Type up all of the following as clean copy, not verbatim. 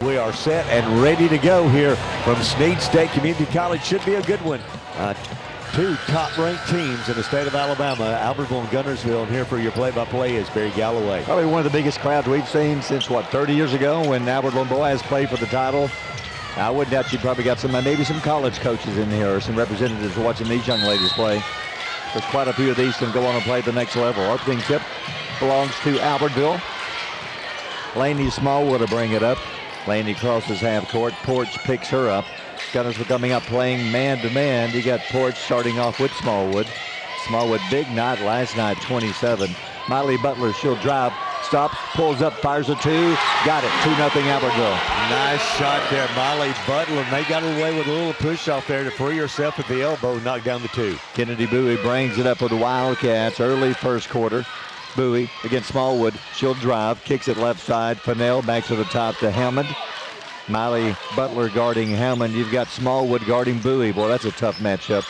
We are set and ready to go here from Snead State Community College. Should be a good one. Two top-ranked teams in the state of Alabama, Albertville and Guntersville. And here for your play-by-play is Barry Galloway. Probably one of the biggest crowds we've seen since, 30 years ago when Albertville and Boaz played for the title. I wouldn't doubt you probably got maybe some college coaches in here or some representatives watching these young ladies play. There's quite a few of these can go on and play at the next level. Opening tip belongs to Albertville. Laney Smallwood will bring it up. Laney crosses half court. Porch picks her up. Guntersville coming up playing man-to-man. You got Porch starting off with Smallwood. Smallwood, big night last night, 27. Miley Butler, she'll drive, stops, pulls up, fires a two. Got it, 2-0 Albertville. Nice shot there, Miley Butler. And they got away with a little push off there to free herself at the elbow, knock down the two. Kennedy Bowie brings it up for the Wildcats early first quarter. Bowie against Smallwood. She'll drive, kicks it left side. Fennell back to the top to Hammond. Miley Butler guarding Hammond. You've got Smallwood guarding Bowie. Boy, that's a tough matchup.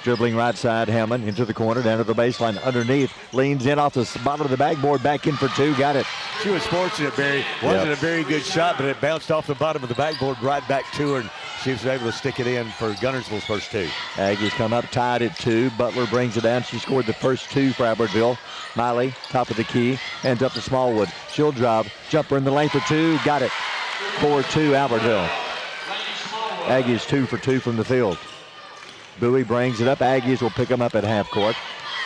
Dribbling right side, Hammond into the corner, down to the baseline, underneath. Leans in off the bottom of the backboard, back in for two, got it. She was fortunate, Barry. Wasn't a very good shot, but it bounced off the bottom of the backboard right back to her, and she was able to stick it in for Guntersville's first two. Aggies come up tied at 2. Butler brings it down. She scored the first 2 for Albertville. Miley, top of the key, hands up to Smallwood. She'll drive, jumper in the lane for 2, got it. 4-2 Albertville. Aggies 2 for 2 from the field. Bowie brings it up. Aggies will pick them up at half court.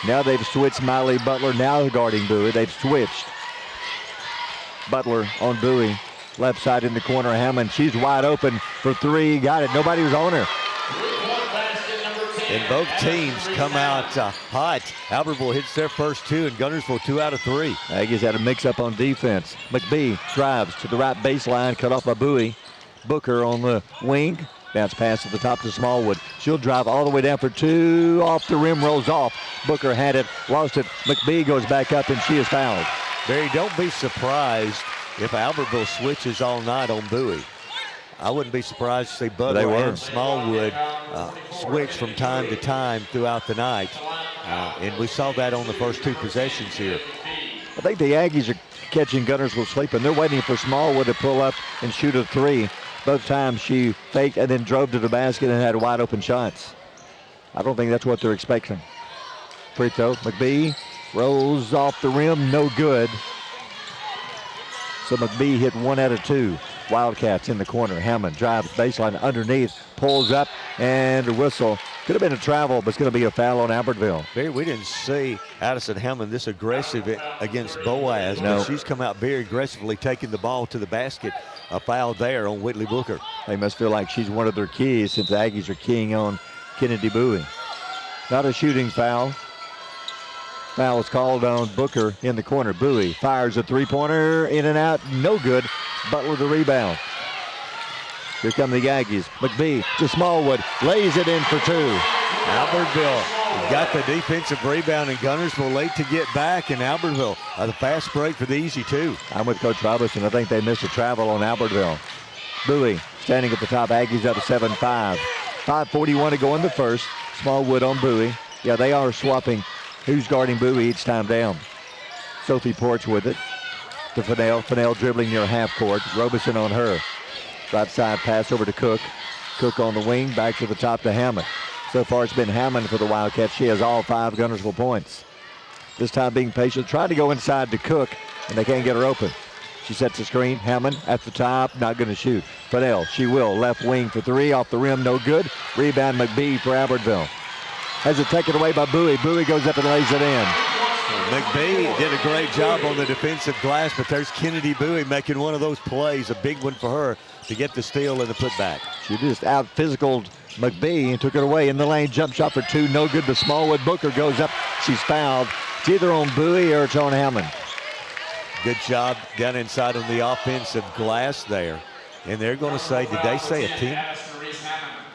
Now they've switched. Miley Butler now guarding Bowie. They've switched. Butler on Bowie. Left side in the corner. Hammond. She's wide open for 3. Got it. Nobody was on her. And both teams come out hot. Albertville hits their first 2, and Guntersville 2 out of 3. Aggies had a mix-up on defense. McBee drives to the right baseline. Cut off by Bowie. Booker on the wing. Bounce pass at the top to Smallwood. She'll drive all the way down for 2. Off the rim, rolls off. Booker had it, lost it. McBee goes back up, and she is fouled. Barry, don't be surprised if Albertville switches all night on Bowie. I wouldn't be surprised to see Butler and Smallwood switch from time to time throughout the night. And we saw that on the first 2 possessions here. I think the Aggies are catching Guntersville sleeping. They're waiting for Smallwood to pull up and shoot a 3. Both times she faked and then drove to the basket and had wide open shots. I don't think that's what they're expecting. Free throw, McBee rolls off the rim, no good. So McBee hit 1 out of 2. Wildcats in the corner. Hammond drives baseline underneath, pulls up, and a whistle. Could have been a travel, but it's going to be a foul on Albertville. Barry, we didn't see Addison Hammond this aggressive against Boaz. No. But she's come out very aggressively, taking the ball to the basket. A foul there on Whitley Booker. They must feel like she's one of their keys since the Aggies are keying on Kennedy Bowie. Not a shooting foul. Foul is called on Booker in the corner. Bowie fires a 3-pointer, in and out, no good. Butler the rebound. Here come the Aggies. McBee to Smallwood, lays it in for 2. Albertville got the defensive rebound, and Guntersville late to get back, and Albertville the fast break for the easy 2. I'm with Coach Robertson. I think they missed a travel on Albertville. Bowie standing at the top. Aggies up 7-5. 5:41 to go in the first. Smallwood on Bowie. Yeah, they are swapping who's guarding Bowie each time down. Sophie Porch with it to Fennell. Fennell dribbling near half court. Robeson on her. Right side pass over to Cook. Cook on the wing, back to the top to Hammond. So far it's been Hammond for the Wildcats. She has all 5 Guntersville points. This time being patient. Tried to go inside to Cook, and they can't get her open. She sets the screen. Hammond at the top, not going to shoot. Fidel, she will. Left wing for three, off the rim, no good. Rebound McBee for Albertville. Has it taken away by Bowie. Bowie goes up and lays it in. McBee did a great job on the defensive glass, but there's Kennedy Bowie making one of those plays, a big one for her to get the steal and the putback. She just out-physicaled McBee and took it away in the lane. Jump shot for two, no good, but Smallwood Booker goes up. She's fouled. It's either on Bowie or it's on Hammond. Good job down inside on the offensive glass there. And they're going to say, did they say a 10?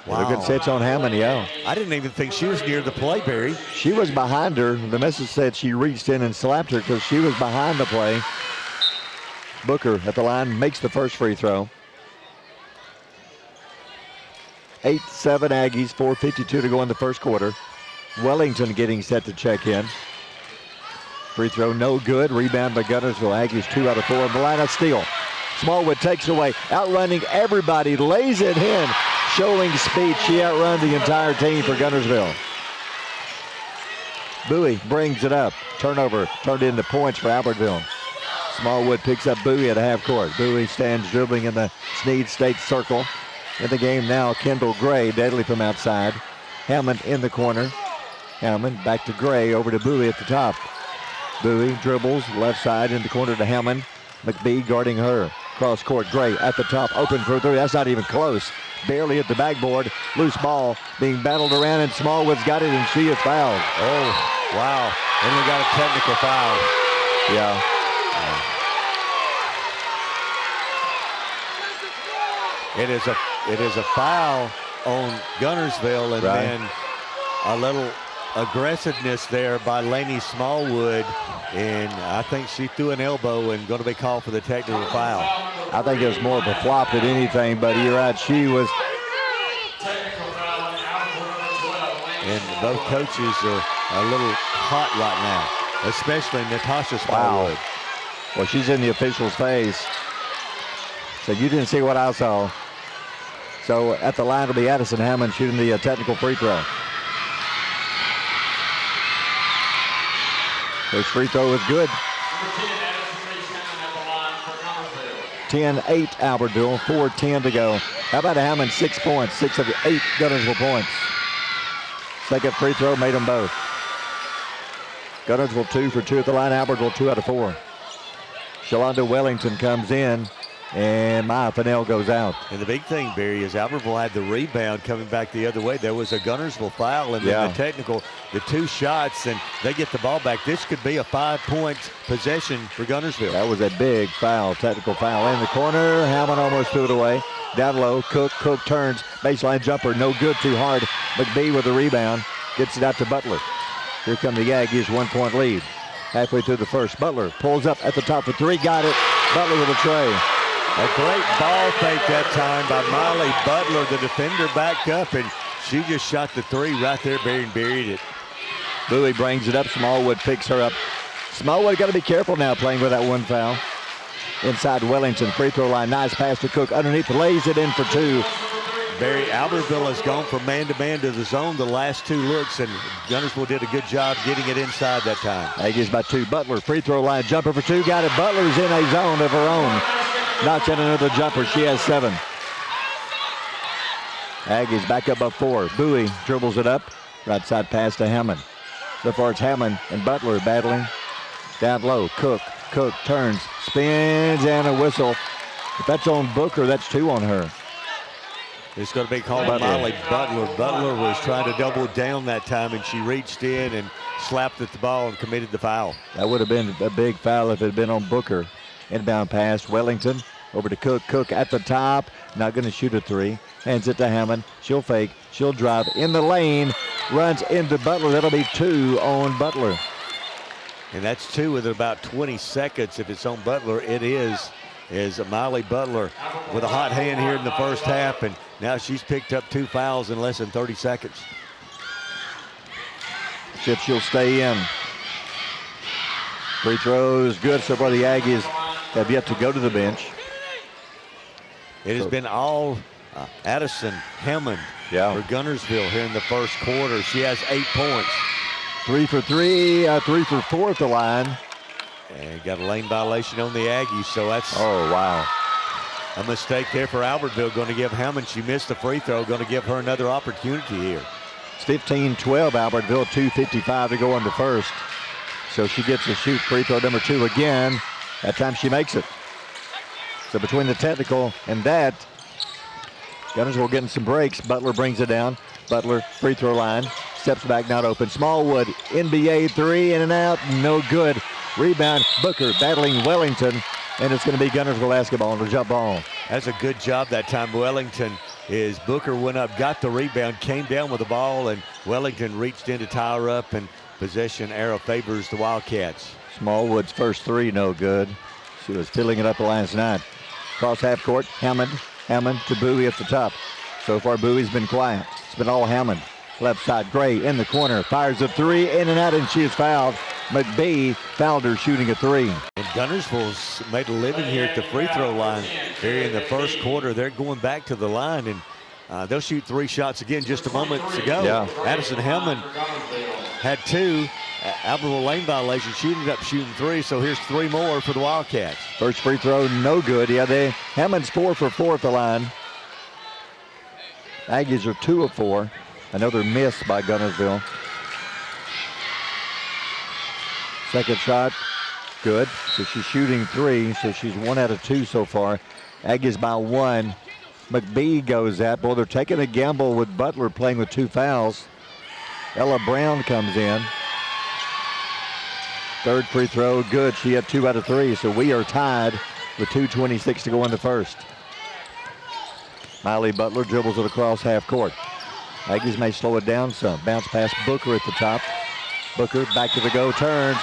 Wow. Good sets on Hammond, yeah. I didn't even think she was near the play, Barry. She was behind her. The message said she reached in and slapped her because she was behind the play. Booker at the line makes the first free throw. 8-7 Aggies, 4:52 to go in the first quarter. Wellington getting set to check in. Free throw no good. Rebound by Guntersville. Aggies 2 out of 4 on the line. A steal. Smallwood takes it away. Outrunning everybody. Lays it in. Showing speed. She outrun the entire team for Guntersville. Bowie brings it up. Turnover turned into points for Albertville. Smallwood picks up Bowie at half court. Bowie stands dribbling in the Snead State circle. In the game now, Kendall Gray, deadly from outside. Hammond in the corner. Hammond back to Gray, over to Bowie at the top. Bowie dribbles left side in the corner to Hammond. McBee guarding her. Cross court, Gray at the top, open for three. That's not even close. Barely at the backboard. Loose ball being battled around, and Smallwood's got it, and she is fouled. Oh, wow. And we got a technical foul. Yeah. It is a foul on Guntersville, and then a little aggressiveness there by Lainey Smallwood, and I think she threw an elbow and going to be called for the technical foul. I think it was more of a flop than anything, but you're right, she was. And both coaches are a little hot right now, especially Natasha Smallwood. Wow. Well, she's in the official's face. So you didn't see what I saw. So at the line will be Addison Hammond shooting the technical free throw. First free throw is good. 10-8 Albertville, 4:10 to go. How about Hammond, 6 points, 6 of the 8 Guntersville points. Second free throw made them both. Guntersville 2 for 2 at the line, Albertville 2 out of 4. Shalonda Wellington comes in, and Maya Fennell goes out. And the big thing, Barry, is Albertville had the rebound coming back the other way. There was a Guntersville foul, and then the technical, the 2 shots, and they get the ball back. This could be a 5-point possession for Guntersville. That was a big foul, technical foul. In the corner, Hammond almost threw it away. Down low, Cook turns, baseline jumper, no good, too hard. McBee with the rebound, gets it out to Butler. Here come the Aggies, 1-point lead. Halfway through the first, Butler pulls up at the top for 3, got it. Butler with a tray. A great ball fake that time by Molly Butler. The defender backed up, and she just shot the 3 right there, buried it. Bowie brings it up. Smallwood picks her up. Smallwood got to be careful now playing with that 1 foul. Inside Wellington, free throw line. Nice pass to Cook. Underneath, lays it in for 2. Barry, Albertville has gone from man-to-man to the zone the last 2 looks, and Guntersville did a good job getting it inside that time. Aggies by 2. Butler, free throw line, jumper for 2. Got it. Butler's in a zone of her own. Knocks in another jumper. She has 7. Aggies back up by 4. Bowie dribbles it up. Right side pass to Hammond. So far it's Hammond and Butler battling. Down low, Cook turns, spins, and a whistle. If that's on Booker, that's 2 on her. It's going to be called by Molly Butler. Butler was trying to double down that time, and she reached in and slapped at the ball and committed the foul. That would have been a big foul if it had been on Booker. Inbound pass, Wellington over to Cook. Cook at the top, not going to shoot a 3. Hands it to Hammond. She'll fake, she'll drive in the lane, runs into Butler. That'll be 2 on Butler. And that's 2 with about 20 seconds. If it's on Butler, it is Molly Butler with a hot hand here in the first half, and now she's picked up 2 fouls in less than 30 seconds. See if she'll stay in. Free throws good so far. The Aggies have yet to go to the bench. It has been all Addison Hammond for Guntersville here in the first quarter. She has 8 points. 3 for 3, 3 for 4 at the line. And got a lane violation on the Aggies, so that's Oh, wow. a mistake there for Albertville. Going to give Hammond, she missed the free throw, going to give her another opportunity here. It's 15-12 Albertville, 2:55 to go on the first. So she gets to shoot free throw number 2 again. That time she makes it. So between the technical and that, Guntersville getting some breaks. Butler brings it down. Butler, free throw line. Steps back, not open. Smallwood, NBA 3, in and out, no good. Rebound, Booker battling Wellington, and it's going to be Guntersville basketball on the jump ball. That's a good job that time. Wellington is Booker went up, got the rebound, came down with the ball, and Wellington reached in to tie her up, and possession arrow favors the Wildcats. Smallwood's first 3, no good. She was filling it up last night. Cross half court, Hammond to Bowie at the top. So far, Bowie's been quiet. It's been all Hammond. Left side, Gray in the corner, fires a 3, in and out, and she is fouled. McBee fouled her shooting a 3. And Guntersville's made a living here at the free throw line. They're in the first quarter. They're going back to the line, and they'll shoot 3 shots again just a moment ago. Yeah. Addison Hammond had 2. Albertville lane violation. She ended up shooting 3, so here's 3 more for the Wildcats. First free throw, no good. Yeah, Hammond's 4 for 4 at the line. Aggies are 2 of 4. Another miss by Guntersville. Second shot, good. So she's shooting 3, so she's 1 out of 2 so far. Aggies by 1. McBee goes at. Boy, they're taking a gamble with Butler playing with 2 fouls. Ella Brown comes in. Third free throw, good. She had 2 out of 3, so we are tied with 2:26 to go in the first. Miley Butler dribbles it across half court. Aggies may slow it down some. Bounce past Booker at the top. Booker back to the go, turns.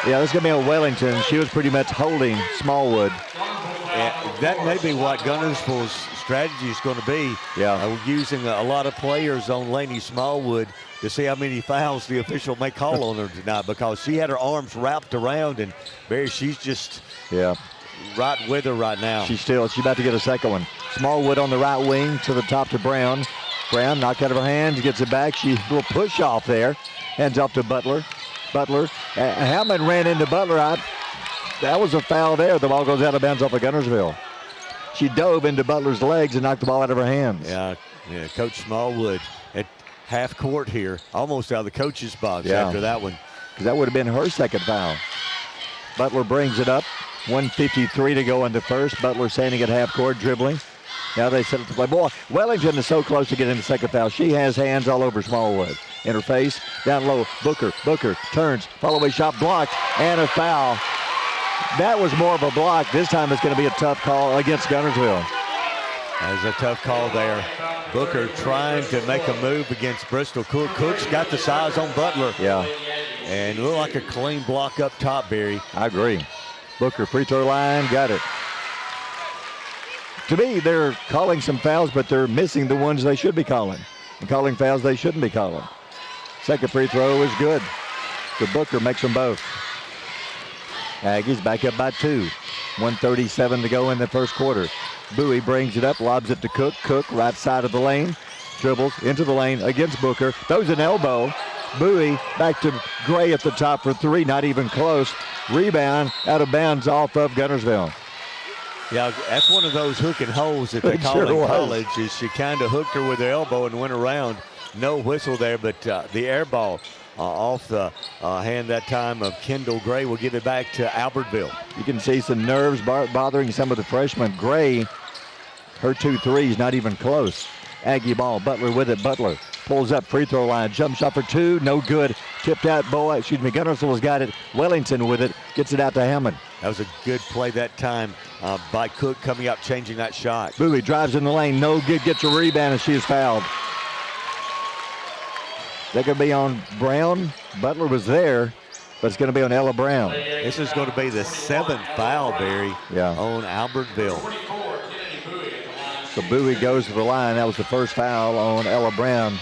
Yeah, this is going to be a Wellington. She was pretty much holding Smallwood. Yeah, that may be what Guntersville's strategy is going to be. Yeah. Using a lot of players on Laney Smallwood to see how many fouls the official may call on her tonight, because she had her arms wrapped around, and Barry, she's just right with her right now. She's about to get a second one. Smallwood on the right wing to the top to Brown. Brown knocked out of her hands, gets it back. She a little push off there. Hands off to Butler. Hammond ran into Butler. That was a foul there. The ball goes out of bounds off of Guntersville. She dove into Butler's legs and knocked the ball out of her hands. Yeah, Coach Smallwood at half court here, almost out of the coach's box after that one. Because that would have been her second foul. Butler brings it up. 1:53 to go in the first. Butler standing at half court, dribbling. Now they set up the play. Boy, Wellington is so close to getting the second foul. She has hands all over Smallwood. In her face, down low, Booker turns, follow-away shot blocked, and a foul. That was more of a block. This time it's going to be a tough call against Guntersville. That was a tough call there. Booker trying to make a move against Bristol Cook. Cook's got the size on Butler. Yeah. And it looked like a clean block up top, Barry. I agree. Booker, free throw line, got it. To me, they're calling some fouls, but they're missing the ones they should be calling. And calling fouls they shouldn't be calling. Second free throw is good. So Booker makes them both. Aggies back up by 2. 1:37 to go in the first quarter. Bowie brings it up, lobs it to Cook. Cook, right side of the lane, dribbles into the lane against Booker. Throws an elbow. Bowie back to Gray at the top for 3, not even close. Rebound out of bounds off of Guntersville. Yeah, that's one of those hook and holes that they call in college. Is she kind of hooked her with her elbow and went around. No whistle there, but the air ball off the hand that time of Kendall Gray will give it back to Albertville. You can see some nerves bothering some of the freshmen. Gray, her 2 threes, not even close. Aggie ball, Butler with it. Butler pulls up, free throw line, jump shot for 2, no good. Tipped out, Guntersville's got it. Wellington with it, gets it out to Hammond. That was a good play that time by Cook coming up, changing that shot. Bowie drives in the lane, no good, gets a rebound, and she is fouled. That could be on Brown. Butler was there, but it's going to be on Ella Brown. This is going to be the 7th foul, Barry, on Albertville. So Bowie goes to the line. That was the first foul on Ella Brown.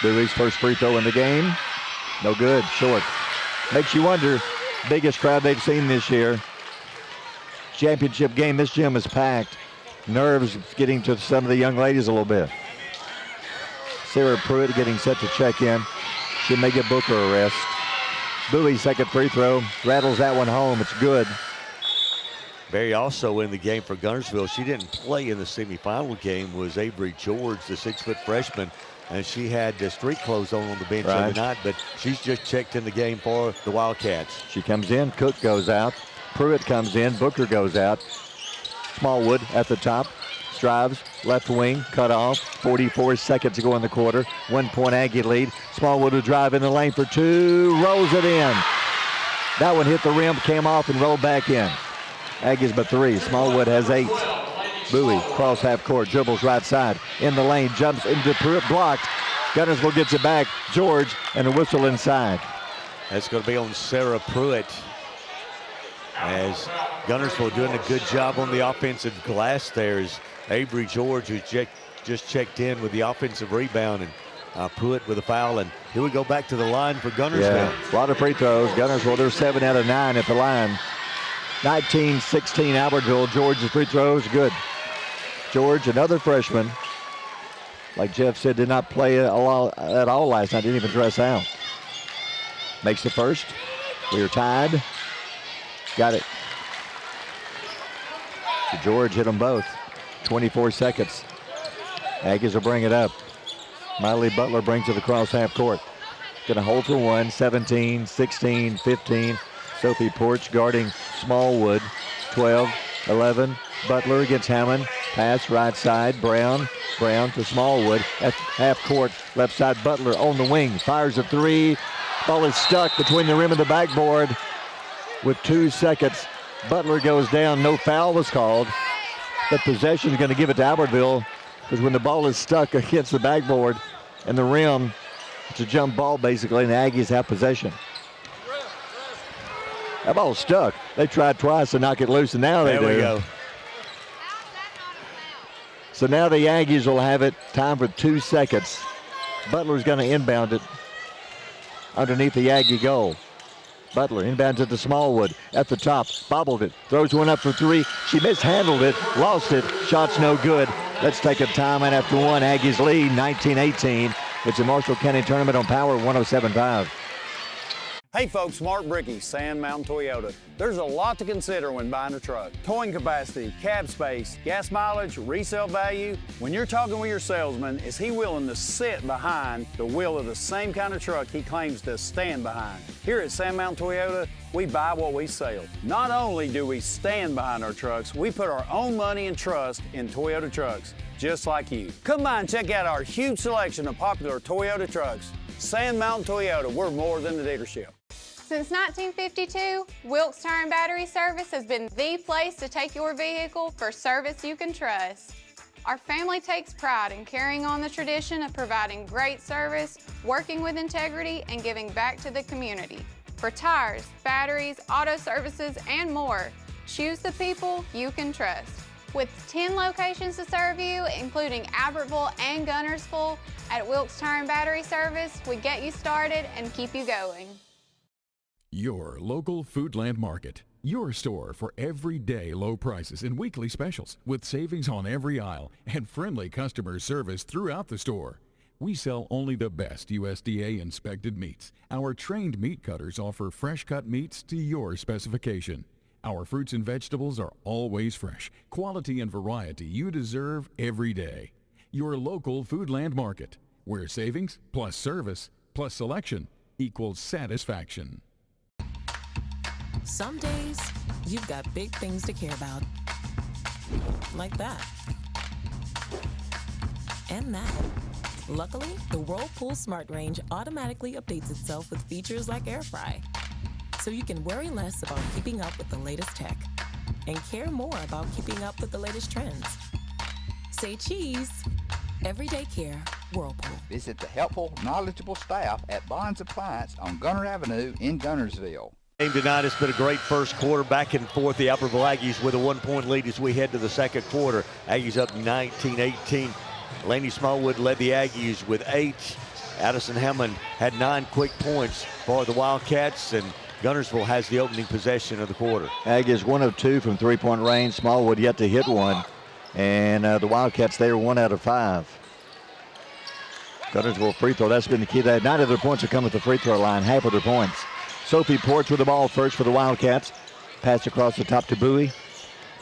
Bowie's first free throw in the game. No good, short. Makes you wonder, biggest crowd they've seen this year. Championship game, this gym is packed. Nerves getting to some of the young ladies a little bit. Sarah Pruitt getting set to check in. She may get Booker a rest. Bowie's second free throw. Rattles that one home. It's good. Barry also in the game for Guntersville. She didn't play in the semifinal game was Avery George, the 6-foot freshman. And she had the street clothes on the bench the other night, but she's just checked in the game for the Wildcats. She comes in. Cook goes out. Pruitt comes in. Booker goes out. Smallwood at the top. Drives, left wing, cut off. 44 seconds to go in the quarter. 1 point Aggie lead. Smallwood will drive in the lane for two. Rolls it in. That one hit the rim, came off, and rolled back in. Aggies by 3. Smallwood has 8. Bowie, cross half court, dribbles right side. In the lane, jumps into Pruitt, blocked. Guntersville gets it back. George, and a whistle inside. That's going to be on Sarah Pruitt. As Guntersville doing a good job on the offensive glass there is Avery George, who just checked in with the offensive rebound, and Pruitt with a foul. And here we go back to the line for Guntersville. Yeah, a lot of free throws. Guntersville, they're 7 out of 9 at the line. 19-16 Albertville. George's free throws, good. George, another freshman, like Jeff said, did not play at all last night. Didn't even dress out. Makes the first. We are tied. Got it. So George hit them both. 24 seconds. Aggies will bring it up. Miley Butler brings it across half court. Gonna hold for one. 17, 16, 15. Sophie Porch guarding Smallwood. 12, 11. Butler against Hammond. Pass right side. Brown to Smallwood at half court. Left side Butler on the wing. Fires a 3. Ball is stuck between the rim and the backboard with 2 seconds. Butler goes down. No foul was called. But possession is going to give it to Albertville because when the ball is stuck against the backboard and the rim, it's a jump ball basically, and the Aggies have possession. That ball's stuck. They tried twice to knock it loose, and now they do. There we go. So now the Aggies will have it. Time for 2 seconds. Butler's going to inbound it underneath the Aggie goal. Butler inbounds it to Smallwood at the top. Bobbled it. Throws one up for 3. She mishandled it. Lost it. Shot's no good. Let's take a timeout after one. Aggies lead 19-18. It's a Marshall County tournament on Power 107.5. Hey folks, Mark Brickey, Sand Mountain Toyota. There's a lot to consider when buying a truck. Towing capacity, cab space, gas mileage, resale value. When you're talking with your salesman, is he willing to sit behind the wheel of the same kind of truck he claims to stand behind? Here at Sand Mountain Toyota, we buy what we sell. Not only do we stand behind our trucks, we put our own money and trust in Toyota trucks, just like you. Come by and check out our huge selection of popular Toyota trucks. Sand Mountain Toyota, we're more than a dealership. Since 1952, Wilkes Tire and Battery Service has been the place to take your vehicle for service you can trust. Our family takes pride in carrying on the tradition of providing great service, working with integrity, and giving back to the community. For tires, batteries, auto services, and more, choose the people you can trust. With 10 locations to serve you, including Albertville and Guntersville, at Wilkes Tire and Battery Service, we get you started and keep you going. Your local Foodland Market. Your store for everyday low prices and weekly specials with savings on every aisle and friendly customer service throughout the store. We sell only the best USDA inspected meats. Our trained meat cutters offer fresh cut meats to your specification. Our fruits and vegetables are always fresh, quality and variety you deserve every day. Your local Foodland Market, where savings plus service plus selection equals satisfaction. Some days, you've got big things to care about. Like that. And that. Luckily, the Whirlpool Smart Range automatically updates itself with features like Air Fry. So you can worry less about keeping up with the latest tech and care more about keeping up with the latest trends. Say cheese. Everyday care, Whirlpool. Visit the helpful, knowledgeable staff at Bonds Appliance on Gunter Avenue in Guntersville. Game tonight has been a great first quarter, back and forth. The Albertville Aggies with a 1 point lead as we head to the second quarter. Aggies up 19-18. Laney Smallwood led the Aggies with 8. Addison Hammond had 9 quick points for the Wildcats, and Guntersville has the opening possession of the quarter. Aggies 1 of 2 from three-point range. Smallwood yet to hit one. And the Wildcats, they are 1 out of 5. Guntersville free throw, that's been the key. 9 of their points have come at the free throw line, half of their points. Sophie Porch with the ball first for the Wildcats. Pass across the top to Bowie.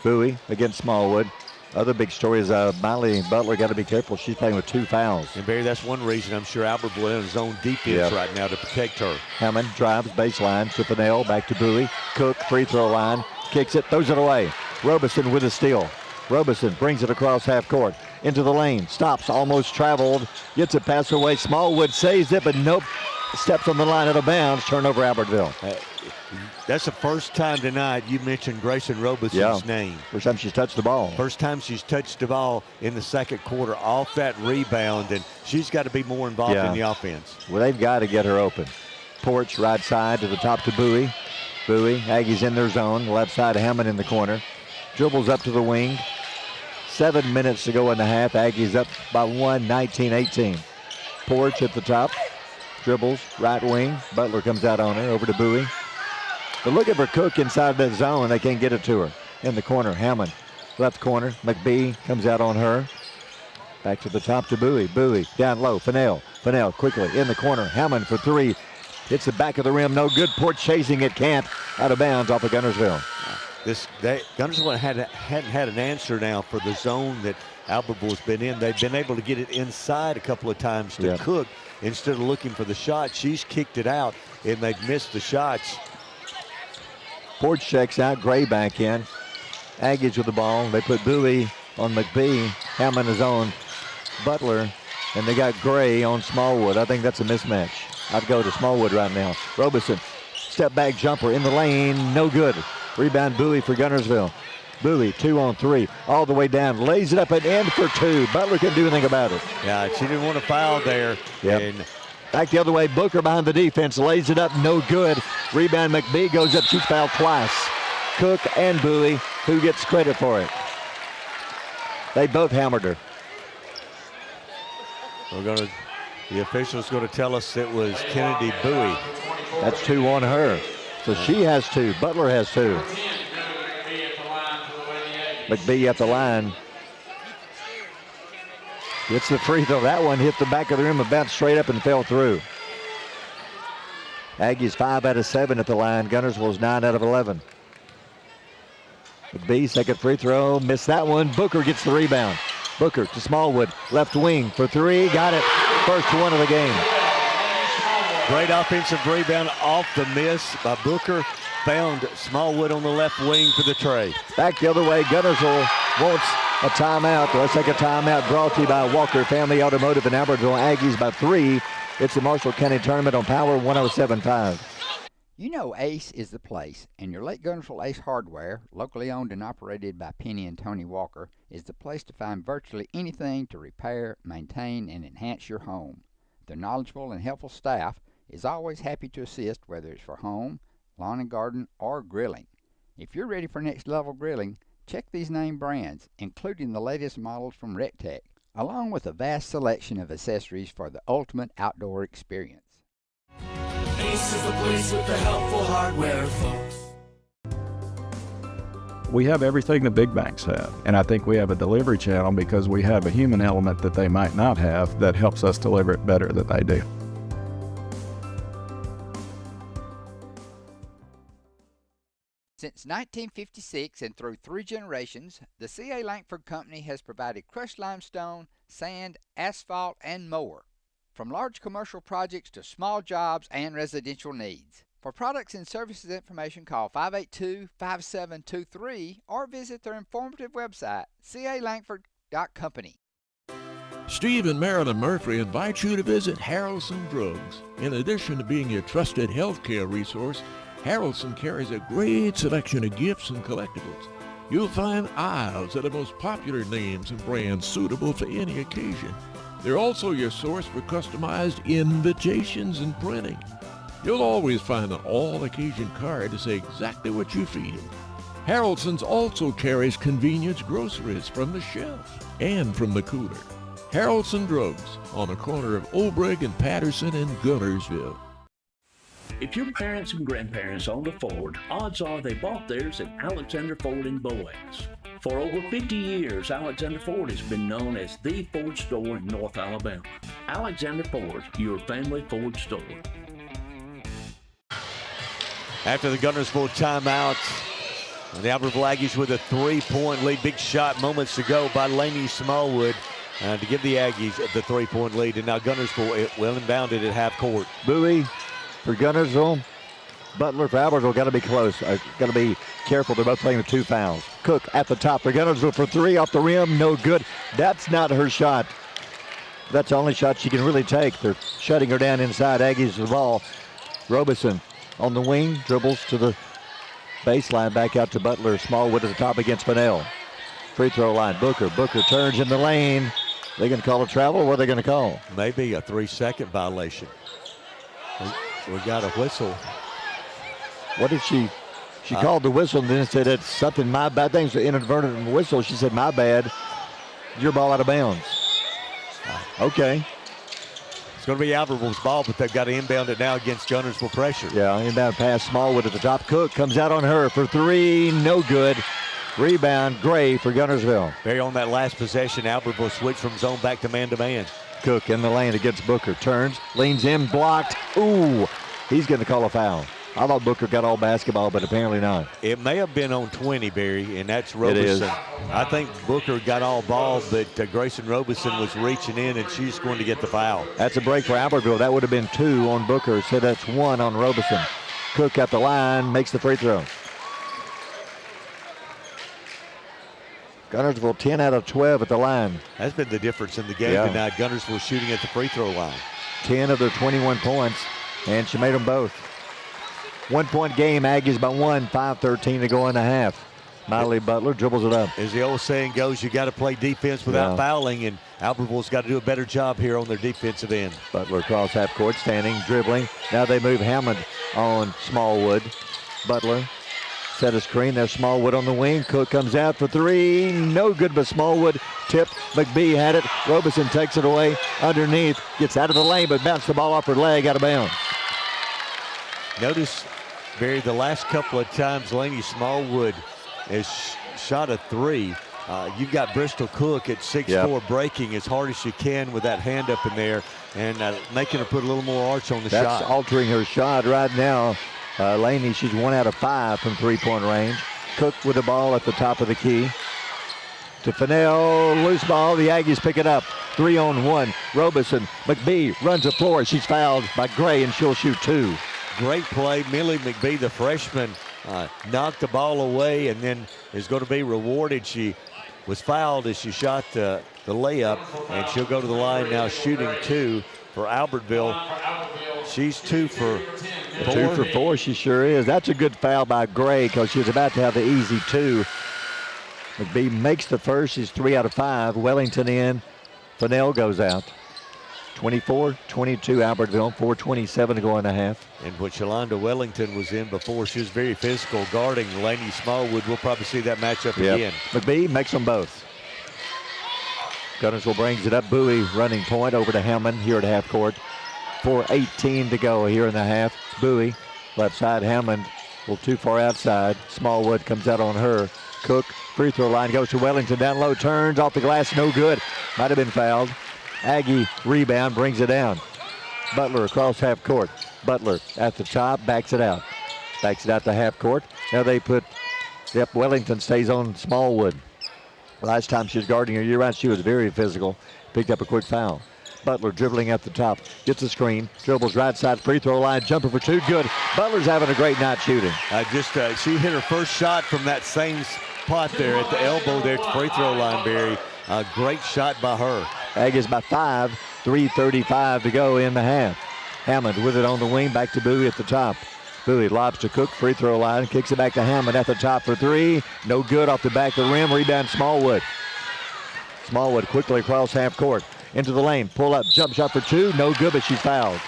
Bowie against Smallwood. Other big story is Miley Butler got to be careful. She's playing with 2 fouls. And Barry, that's one reason I'm sure Albertville in zone defense right now to protect her. Hammond drives baseline to Fennell, back to Bowie. Cook, free throw line, kicks it, throws it away. Robeson with a steal. Robeson brings it across half court into the lane. Stops, almost traveled, gets it passed away. Smallwood saves it, but nope. Steps on the line out of bounds. Turnover Albertville. That's the first time tonight you mentioned Grayson Robeson's name. First time she's touched the ball. First time she's touched the ball in the second quarter off that rebound, and she's got to be more involved in the offense. Well, they've got to get her open. Porch right side to the top to Bowie. Bowie, Aggies in their zone. Left side, Hammond in the corner. Dribbles up to the wing. 7 minutes to go in the half. Aggies up by 1, 19-18. Porch at the top. Dribbles, right wing. Butler comes out on her, over to Bowie. But looking for Cook inside that zone. They can't get it to her. In the corner, Hammond. Left corner, McBee comes out on her. Back to the top to Bowie. Bowie down low, Fennell. Fennell quickly in the corner. Hammond for 3. Hits the back of the rim, no good. Porch chasing it, can't. Out of bounds off of Guntersville. Guntersville hadn't had an answer now for the zone that Albertville's been in. They've been able to get it inside a couple of times to Cook. Instead of looking for the shot, she's kicked it out, and they've missed the shots. Porch checks out, Gray back in. Aggies with the ball. They put Bowie on McBee. Hammond is on Butler, and they got Gray on Smallwood. I think that's a mismatch. I'd go to Smallwood right now. Robeson, step back jumper in the lane, no good. Rebound Bowie for Guntersville. Bowie 2 on 3, all the way down, lays it up and in for 2. Butler couldn't do anything about it. Yeah, she didn't want to foul there. And back the other way, Booker behind the defense, lays it up, no good. Rebound McBee goes up, she's fouled twice. Cook and Bowie, who gets credit for it? They both hammered her. The official's going to tell us it was Kennedy Bowie. That's 2 on her. So she has 2. Butler has 2. McBee at the line. Gets the free throw. That one hit the back of the rim and bounced straight up and fell through. Aggies 5 out of 7 at the line. Guntersville's 9 out of 11. McBee, second free throw. Missed that one. Booker gets the rebound. Booker to Smallwood. Left wing for 3. Got it. First one of the game. Great offensive rebound off the miss by Booker. Found Smallwood on the left wing for the tray. Back the other way. Guntersville wants a timeout. Let's take a timeout brought to you by Walker Family Automotive in Albertville. Aggies by 3. It's the Marshall County Tournament on Power 107.5. You know Ace is the place, and your Lake Guntersville Ace Hardware, locally owned and operated by Penny and Tony Walker, is the place to find virtually anything to repair, maintain, and enhance your home. Their knowledgeable and helpful staff is always happy to assist, whether it's for home, lawn and garden, or grilling. If you're ready for next level grilling, check these name brands, including the latest models from RecTech, along with a vast selection of accessories for the ultimate outdoor experience. Ace is the place with the helpful hardware, folks. We have everything the big banks have, and I think we have a delivery channel because we have a human element that they might not have that helps us deliver it better than they do. Since 1956 and through 3 generations, the C.A. Langford Company has provided crushed limestone, sand, asphalt, and more. From large commercial projects to small jobs and residential needs. For products and services information, call 582-5723 or visit their informative website, calangford.company. Steve and Marilyn Murphy invite you to visit Harrelson Drugs. In addition to being your trusted healthcare resource, Harrelson carries a great selection of gifts and collectibles. You'll find aisles of the most popular names and brands suitable for any occasion. They're also your source for customized invitations and printing. You'll always find an all-occasion card to say exactly what you feel. Harrelson's also carries convenience groceries from the shelf and from the cooler. Harrelson Drugs on the corner of Obrig and Patterson in Guntersville. If your parents and grandparents owned a Ford, odds are they bought theirs at Alexander Ford in Boaz. For over 50 years, Alexander Ford has been known as the Ford store in North Alabama. Alexander Ford, your family Ford store. after the Guntersville timeout. And the Albertville Aggies with a 3-point lead. Big shot moments ago by Lainey Smallwood to give the Aggies the 3-point lead. And now Guntersville well inbounded at half court. Bowie for Guntersville. Butler for Albertville. Got to be close. Got to be careful. They're both playing with 2 fouls. Cook at the top for Guntersville for 3 off the rim. No good. That's not her shot. That's the only shot she can really take. They're shutting her down inside. Aggies the ball. Robeson on the wing. Dribbles to the baseline. Back out to Butler. Smallwood at the top against Fennell. Free throw line. Booker. Booker turns in the lane. They going to call a travel? What are they going to call? Maybe a 3-second violation. We got a whistle. What did she called the whistle and then said it's something my bad. Things were inadvertent whistle. She said, my bad. Your ball out of bounds. Okay. It's going to be Albertville's ball, but they've got to inbound it now against Guntersville pressure. Yeah, inbound pass. Smallwood at the top. Cook comes out on her for 3. No good. Rebound, Gray for Guntersville. Barry, on that last possession, Albertville switched from zone back to man-to-man. Cook in the lane against Booker. Turns, leans in, blocked. Ooh, he's going to call a foul. I thought Booker got all basketball, but apparently not. It may have been on 20, Barry, and that's Robeson. I think Booker got all ball, but Grayson Robeson was reaching in, and she's going to get the foul. That's a break for Albertville. That would have been 2 on Booker, so that's 1 on Robeson. Cook at the line, makes the free throw. Guntersville 10 out of 12 at the line. That's been the difference in the game tonight. Guntersville shooting at the free throw line. 10 of their 21 points, and she made them both. 1-point game, Aggies by 1, 5:13 to go in the half. Miley Butler dribbles it up. As the old saying goes, you got to play defense without fouling, and Albertville's got to do a better job here on their defensive end. Butler across half court, standing, dribbling. Now they move Hammond on Smallwood. Butler set a screen. There's Smallwood on the wing. Cook comes out for 3. No good, but Smallwood tipped. McBee had it. Robeson takes it away underneath. Gets out of the lane, but bounced the ball off her leg out of bounds. Notice, Barry, the last couple of times Lainey Smallwood has shot a 3. You've got Bristol Cook at 6'4", breaking as hard as she can with that hand up in there and making her put a little more arch on the shot. That's altering her shot right now. Lainey, she's 1 out of 5 from 3-point range. Cook with the ball at the top of the key. To Fennell, loose ball. The Aggies pick it up. 3-on-1. Robeson, McBee runs the floor. She's fouled by Gray, and she'll shoot 2. Great play. Millie McBee, the freshman, knocked the ball away and then is going to be rewarded. She was fouled as she shot the layup, and she'll go to the line now shooting 2 for Albertville. She's 2 for 4. 2 for 4, she sure is. That's a good foul by Gray because she was about to have the easy 2. McBee makes the first. She's 3 out of 5. Wellington in. Fennell goes out. 24-22 Albertville, 4:27 to go in the half. And when Shalonda Wellington was in before, she was very physical guarding Lainey Smallwood. We'll probably see that matchup again. McBee makes them both. Guntersville brings it up. Bowie running point over to Hammond here at half court. 4:18 to go here in the half. Bowie, left side, Hammond, a little too far outside. Smallwood comes out on her. Cook, free throw line, goes to Wellington, down low, turns off the glass, no good. Might have been fouled. Aggie rebound, brings it down. Butler across half court. Butler at the top, backs it out. Backs it out to half court. Now they put, Wellington stays on Smallwood. Last time she was guarding her year round, she was very physical. Picked up a quick foul. Butler dribbling at the top, gets the screen, dribbles right side, free throw line, jumper for 2, good. Butler's having a great night shooting. She hit her first shot from that same spot there at the elbow there at the free throw line, Barry. A great shot by her. Aggies by 5, 3:35 to go in the half. Hammond with it on the wing, back to Bowie at the top. Bowie lobs to Cook, free throw line, kicks it back to Hammond at the top for 3. No good, off the back of the rim, rebound Smallwood. Smallwood quickly across half court, into the lane, pull up, jump shot for 2, no good, but she's fouled.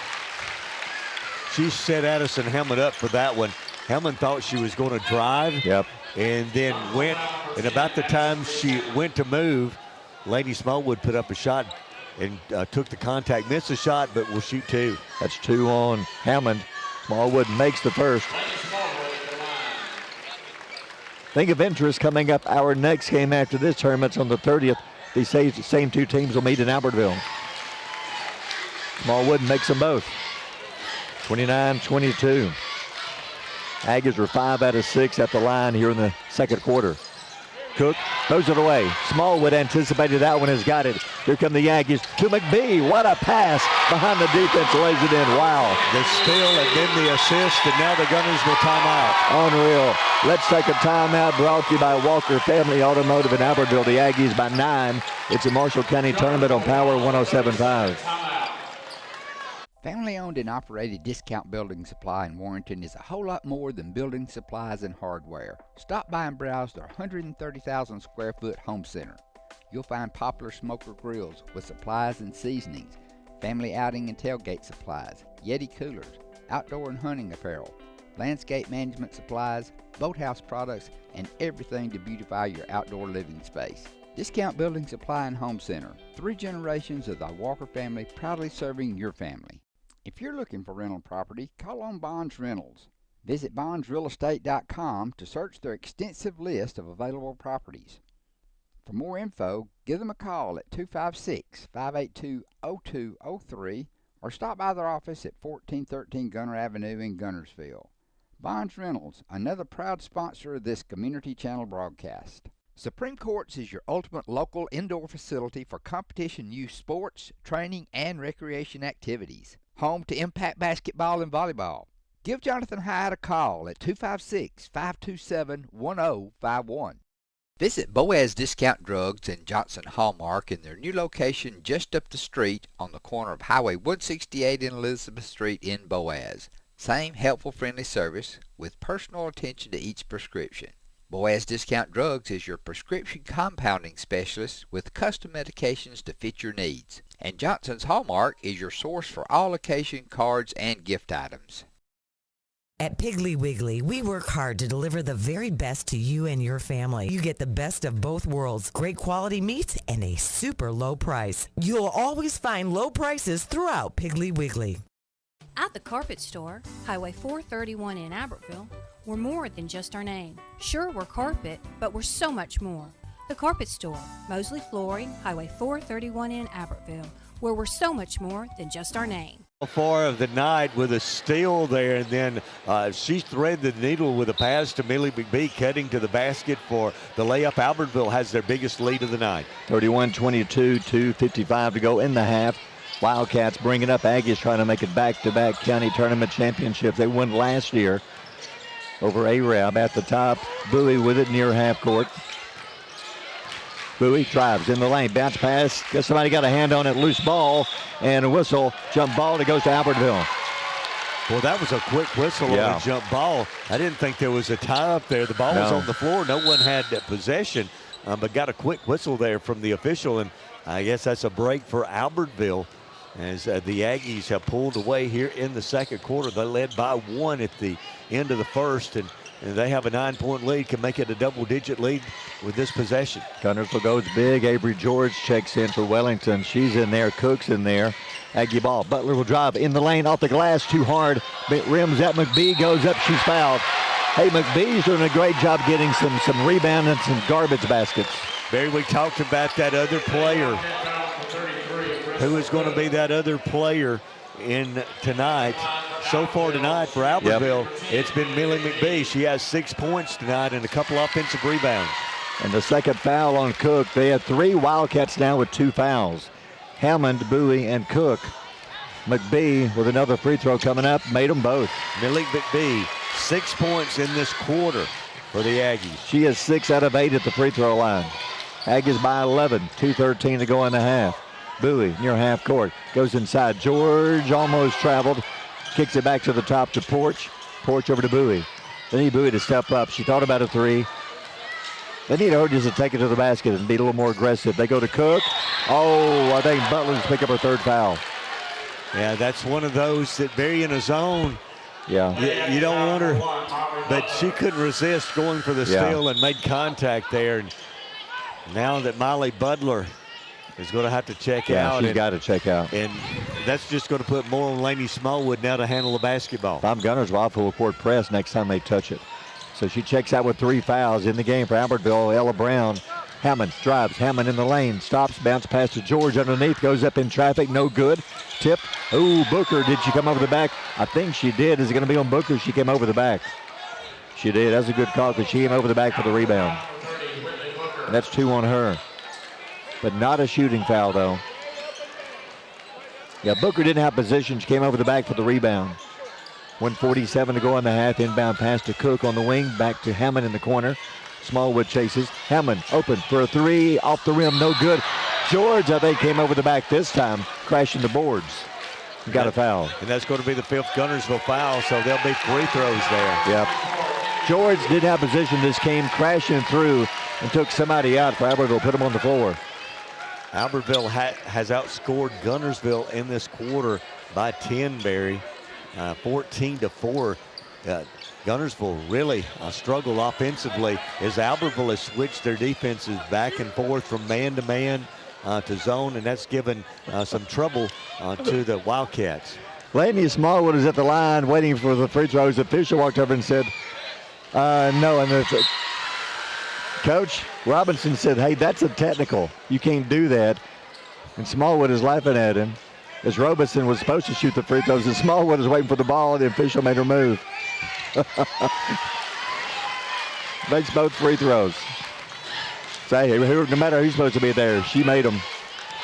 She set Addison Hammond up for that one. Hammond thought she was going to drive. And then went, and about the time she went to move, Lainey Smallwood put up a shot and took the contact. Missed the shot, but will shoot 2. That's 2 on Hammond. Smallwood makes the first. Think of interest coming up. Our next game after this tournament's on the 30th. These same 2 teams will meet in Albertville. Smallwood makes them both. 29-22. Aggies were 5 out of 6 at the line here in the second quarter. Cook throws it away. Smallwood anticipated that one, has got it. Here come the Aggies to McBee. What a pass behind the defense, lays it in. Wow. The steal and then the assist, and now the Guntersville timeout. Unreal. Let's take a timeout, brought to you by Walker Family Automotive in Albertville. The Aggies by 9. It's a Marshall County tournament on Power 107.5. Family-owned and operated Discount Building Supply in Warrenton is a whole lot more than building supplies and hardware. Stop by and browse their 130,000 square foot home center. You'll find popular smoker grills with supplies and seasonings, family outing and tailgate supplies, Yeti coolers, outdoor and hunting apparel, landscape management supplies, boathouse products, and everything to beautify your outdoor living space. Discount Building Supply and Home Center. 3 generations of the Walker family proudly serving your family. If you're looking for rental property, call on Bonds Rentals. Visit bondsrealestate.com to search their extensive list of available properties. For more info, give them a call at 256-582-0203 or stop by their office at 1413 Gunner Avenue in Guntersville. Bonds Rentals, another proud sponsor of this Community Channel broadcast. Supreme Courts is your ultimate local indoor facility for competition youth sports, training, and recreation activities. Home to Impact Basketball and Volleyball. Give Jonathan Hyatt a call at 256-527-1051. Visit Boaz Discount Drugs and Johnson Hallmark in their new location just up the street on the corner of Highway 168 and Elizabeth Street in Boaz. Same helpful, friendly service with personal attention to each prescription. Boaz Discount Drugs is your prescription compounding specialist with custom medications to fit your needs. And Johnson's Hallmark is your source for all occasion cards and gift items. At Piggly Wiggly, we work hard to deliver the very best to you and your family. You get the best of both worlds, great quality meats and a super low price. You'll always find low prices throughout Piggly Wiggly. At the Carpet Store, Highway 431 in Albertville, we're more than just our name. Sure, we're carpet, but we're so much more. The Carpet Store, Mosley Flooring, Highway 431 in Albertville, where we're so much more than just our name. 4 of the night with a steal there, and then she threaded the needle with a pass to Millie McBee, cutting to the basket for the layup. Albertville has their biggest lead of the night. 31-22, 2:55 to go in the half. Wildcats bringing up. Aggies trying to make it back-to-back county tournament championships. They won last year over Arab at the top. Bowie with it near half court. Bowie drives in the lane, bounce pass. Guess somebody got a hand on it, loose ball, and a whistle. Jump ball that goes to Albertville. Well, that was a quick whistle on a jump ball. I didn't think there was a tie up there. The ball was on the floor. No one had possession, but got a quick whistle there from the official, and I guess that's a break for Albertville as the Aggies have pulled away here in the second quarter. They led by 1 at the end of the first, and they have a 9-point lead, can make it a double-digit lead with this possession. Guntersville goes big. Avery George checks in for Wellington. She's in there. Cook's in there. Aggie ball. Butler will drive in the lane, off the glass, too hard. It rims at McBee, goes up, she's fouled. Hey, McBee's doing a great job getting some rebound and some garbage baskets. Barry, we talked about that other player. Who is going to be that other player in tonight? So far tonight for Albertville, it's been Millie McBee. She has 6 points tonight and a couple offensive rebounds. And the second foul on Cook. They have 3 Wildcats now with 2 fouls. Hammond, Bowie, and Cook. McBee with another free throw coming up, made them both. Millie McBee, 6 points in this quarter for the Aggies. She is 6 out of 8 at the free throw line. Aggies by 11, 2:13 to go in the half. Bowie near half court, goes inside. George almost traveled, kicks it back to the top to Porch. Porch over to Bowie. They need Bowie to step up. She thought about a 3. They need her just to take it to the basket and be a little more aggressive. They go to Cook. Oh, I think Butler's pick up her 3rd foul. Yeah, that's one of those that Barry in a zone. Yeah. You don't want her, but she couldn't resist going for the steal and made contact there. And now that Miley Butler is going to have to check out. She's got to check out. And that's just going to put more on Lainey Smallwood now to handle the basketball. If I'm Guntersville, I'll full court press next time they touch it. So she checks out with 3 fouls in the game for Albertville. Ella Brown. Hammond drives. Hammond in the lane. Stops. Bounce pass to George underneath. Goes up in traffic. No good. Tipped. Ooh, Booker. Did she come over the back? I think she did. Is it going to be on Booker? She came over the back. She did. That's a good call because she came over the back for the rebound. And that's 2 on her. But not a shooting foul, though. Yeah, Booker didn't have position. She came over the back for the rebound. 1:47 to go in the half. Inbound pass to Cook on the wing. Back to Hammond in the corner. Smallwood chases. Hammond open for a 3. Off the rim. No good. George, I think, came over the back this time, crashing the boards. Got a foul. And that's going to be the 5th Guntersville foul, so there'll be free throws there. Yep. George did have position. This came crashing through and took somebody out for Albertville, put him on the floor. Albertville has outscored Guntersville in this quarter by 10, Barry. 14-4. Guntersville really struggled offensively as Albertville has switched their defenses back and forth from man to man to zone, and that's given some trouble to the Wildcats. Laney Smallwood is at the line waiting for the free throws. The official walked over and said, no. And Coach Robinson said, hey, that's a technical. You can't do that. And Smallwood is laughing at him as Robinson was supposed to shoot the free throws, and Smallwood is waiting for the ball, and the official made her move. Makes both free throws. Say, no matter who's supposed to be there, she made them.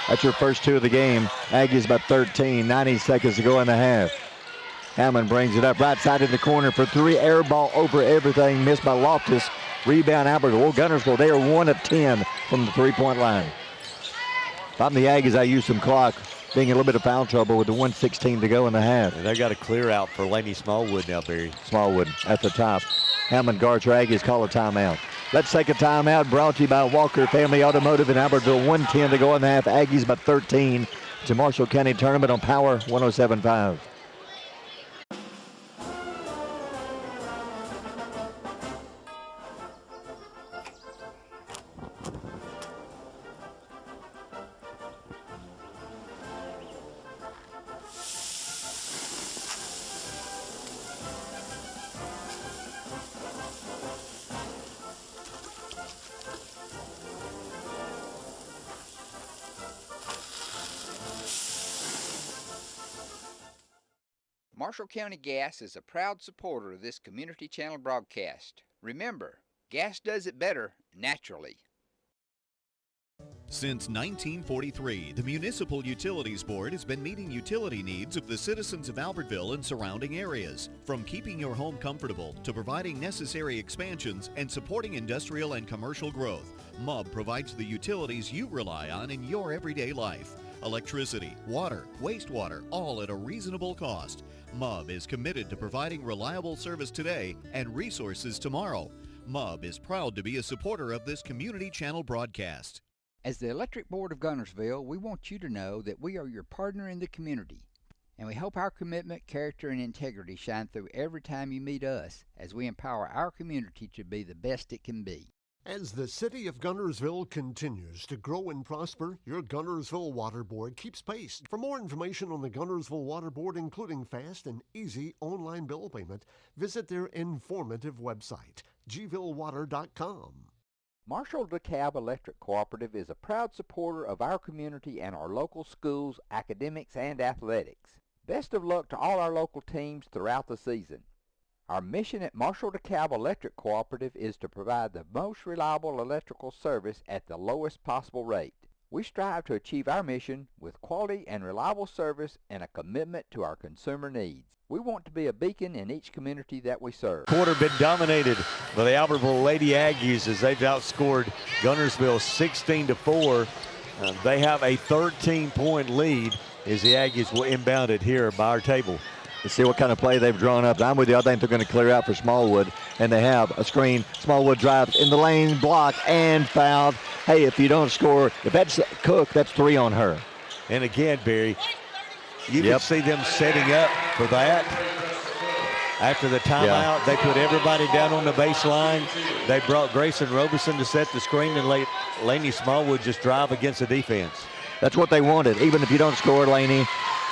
That's her first 2 of the game. Aggies by 13, 90 seconds to go in the half. Hammond brings it up right side in the corner for 3. Air ball over everything, missed by Loftus. Rebound Albertville. Well, Guntersville, they are 1 of 10 from the 3-point line. If I'm the Aggies, I use some clock, being a little bit of foul trouble with the 1:16 to go in the half. And they got a clear out for Laney Smallwood now, Barry. Smallwood at the top. Hammond guards her Aggies, call a timeout. Let's take a timeout, brought to you by Walker Family Automotive in Albertville. 1:10 to go in the half. Aggies by 13. It's a Marshall County tournament on Power 107.5. Marshall County Gas is a proud supporter of this community channel broadcast. Remember, gas does it better naturally. Since 1943, the Municipal Utilities Board has been meeting utility needs of the citizens of Albertville and surrounding areas. From keeping your home comfortable to providing necessary expansions and supporting industrial and commercial growth, MUB provides the utilities you rely on in your everyday life. Electricity, water, wastewater, all at a reasonable cost. MUB is committed to providing reliable service today and resources tomorrow. MUB is proud to be a supporter of this community channel broadcast. As the Electric Board of Guntersville, we want you to know that we are your partner in the community. And we hope our commitment, character, and integrity shine through every time you meet us as we empower our community to be the best it can be. As the city of Guntersville continues to grow and prosper, your Guntersville Water Board keeps pace. For more information on the Guntersville Water Board, including fast and easy online bill payment, visit their informative website, gvillewater.com. Marshall DeKalb Electric Cooperative is a proud supporter of our community and our local schools, academics, and athletics. Best of luck to all our local teams throughout the season. Our mission at Marshall DeKalb Electric Cooperative is to provide the most reliable electrical service at the lowest possible rate. We strive to achieve our mission with quality and reliable service and a commitment to our consumer needs. We want to be a beacon in each community that we serve. Quarter been dominated by the Albertville Lady Aggies as they've outscored Guntersville 16-4. They have a 13-point lead as the Aggies will inbound it here by our table. Let's see what kind of play they've drawn up. I'm with you. I think they're going to clear out for Smallwood, and they have a screen. Smallwood drives in the lane, block, and fouled. Hey, if you don't score, if that's Cook, that's 3 on her. And again, Barry, you can see them setting up for that. After the timeout, they put everybody down on the baseline. They brought Grayson Robeson to set the screen and let Laney Smallwood just drive against the defense. That's what they wanted. Even if you don't score, Laney,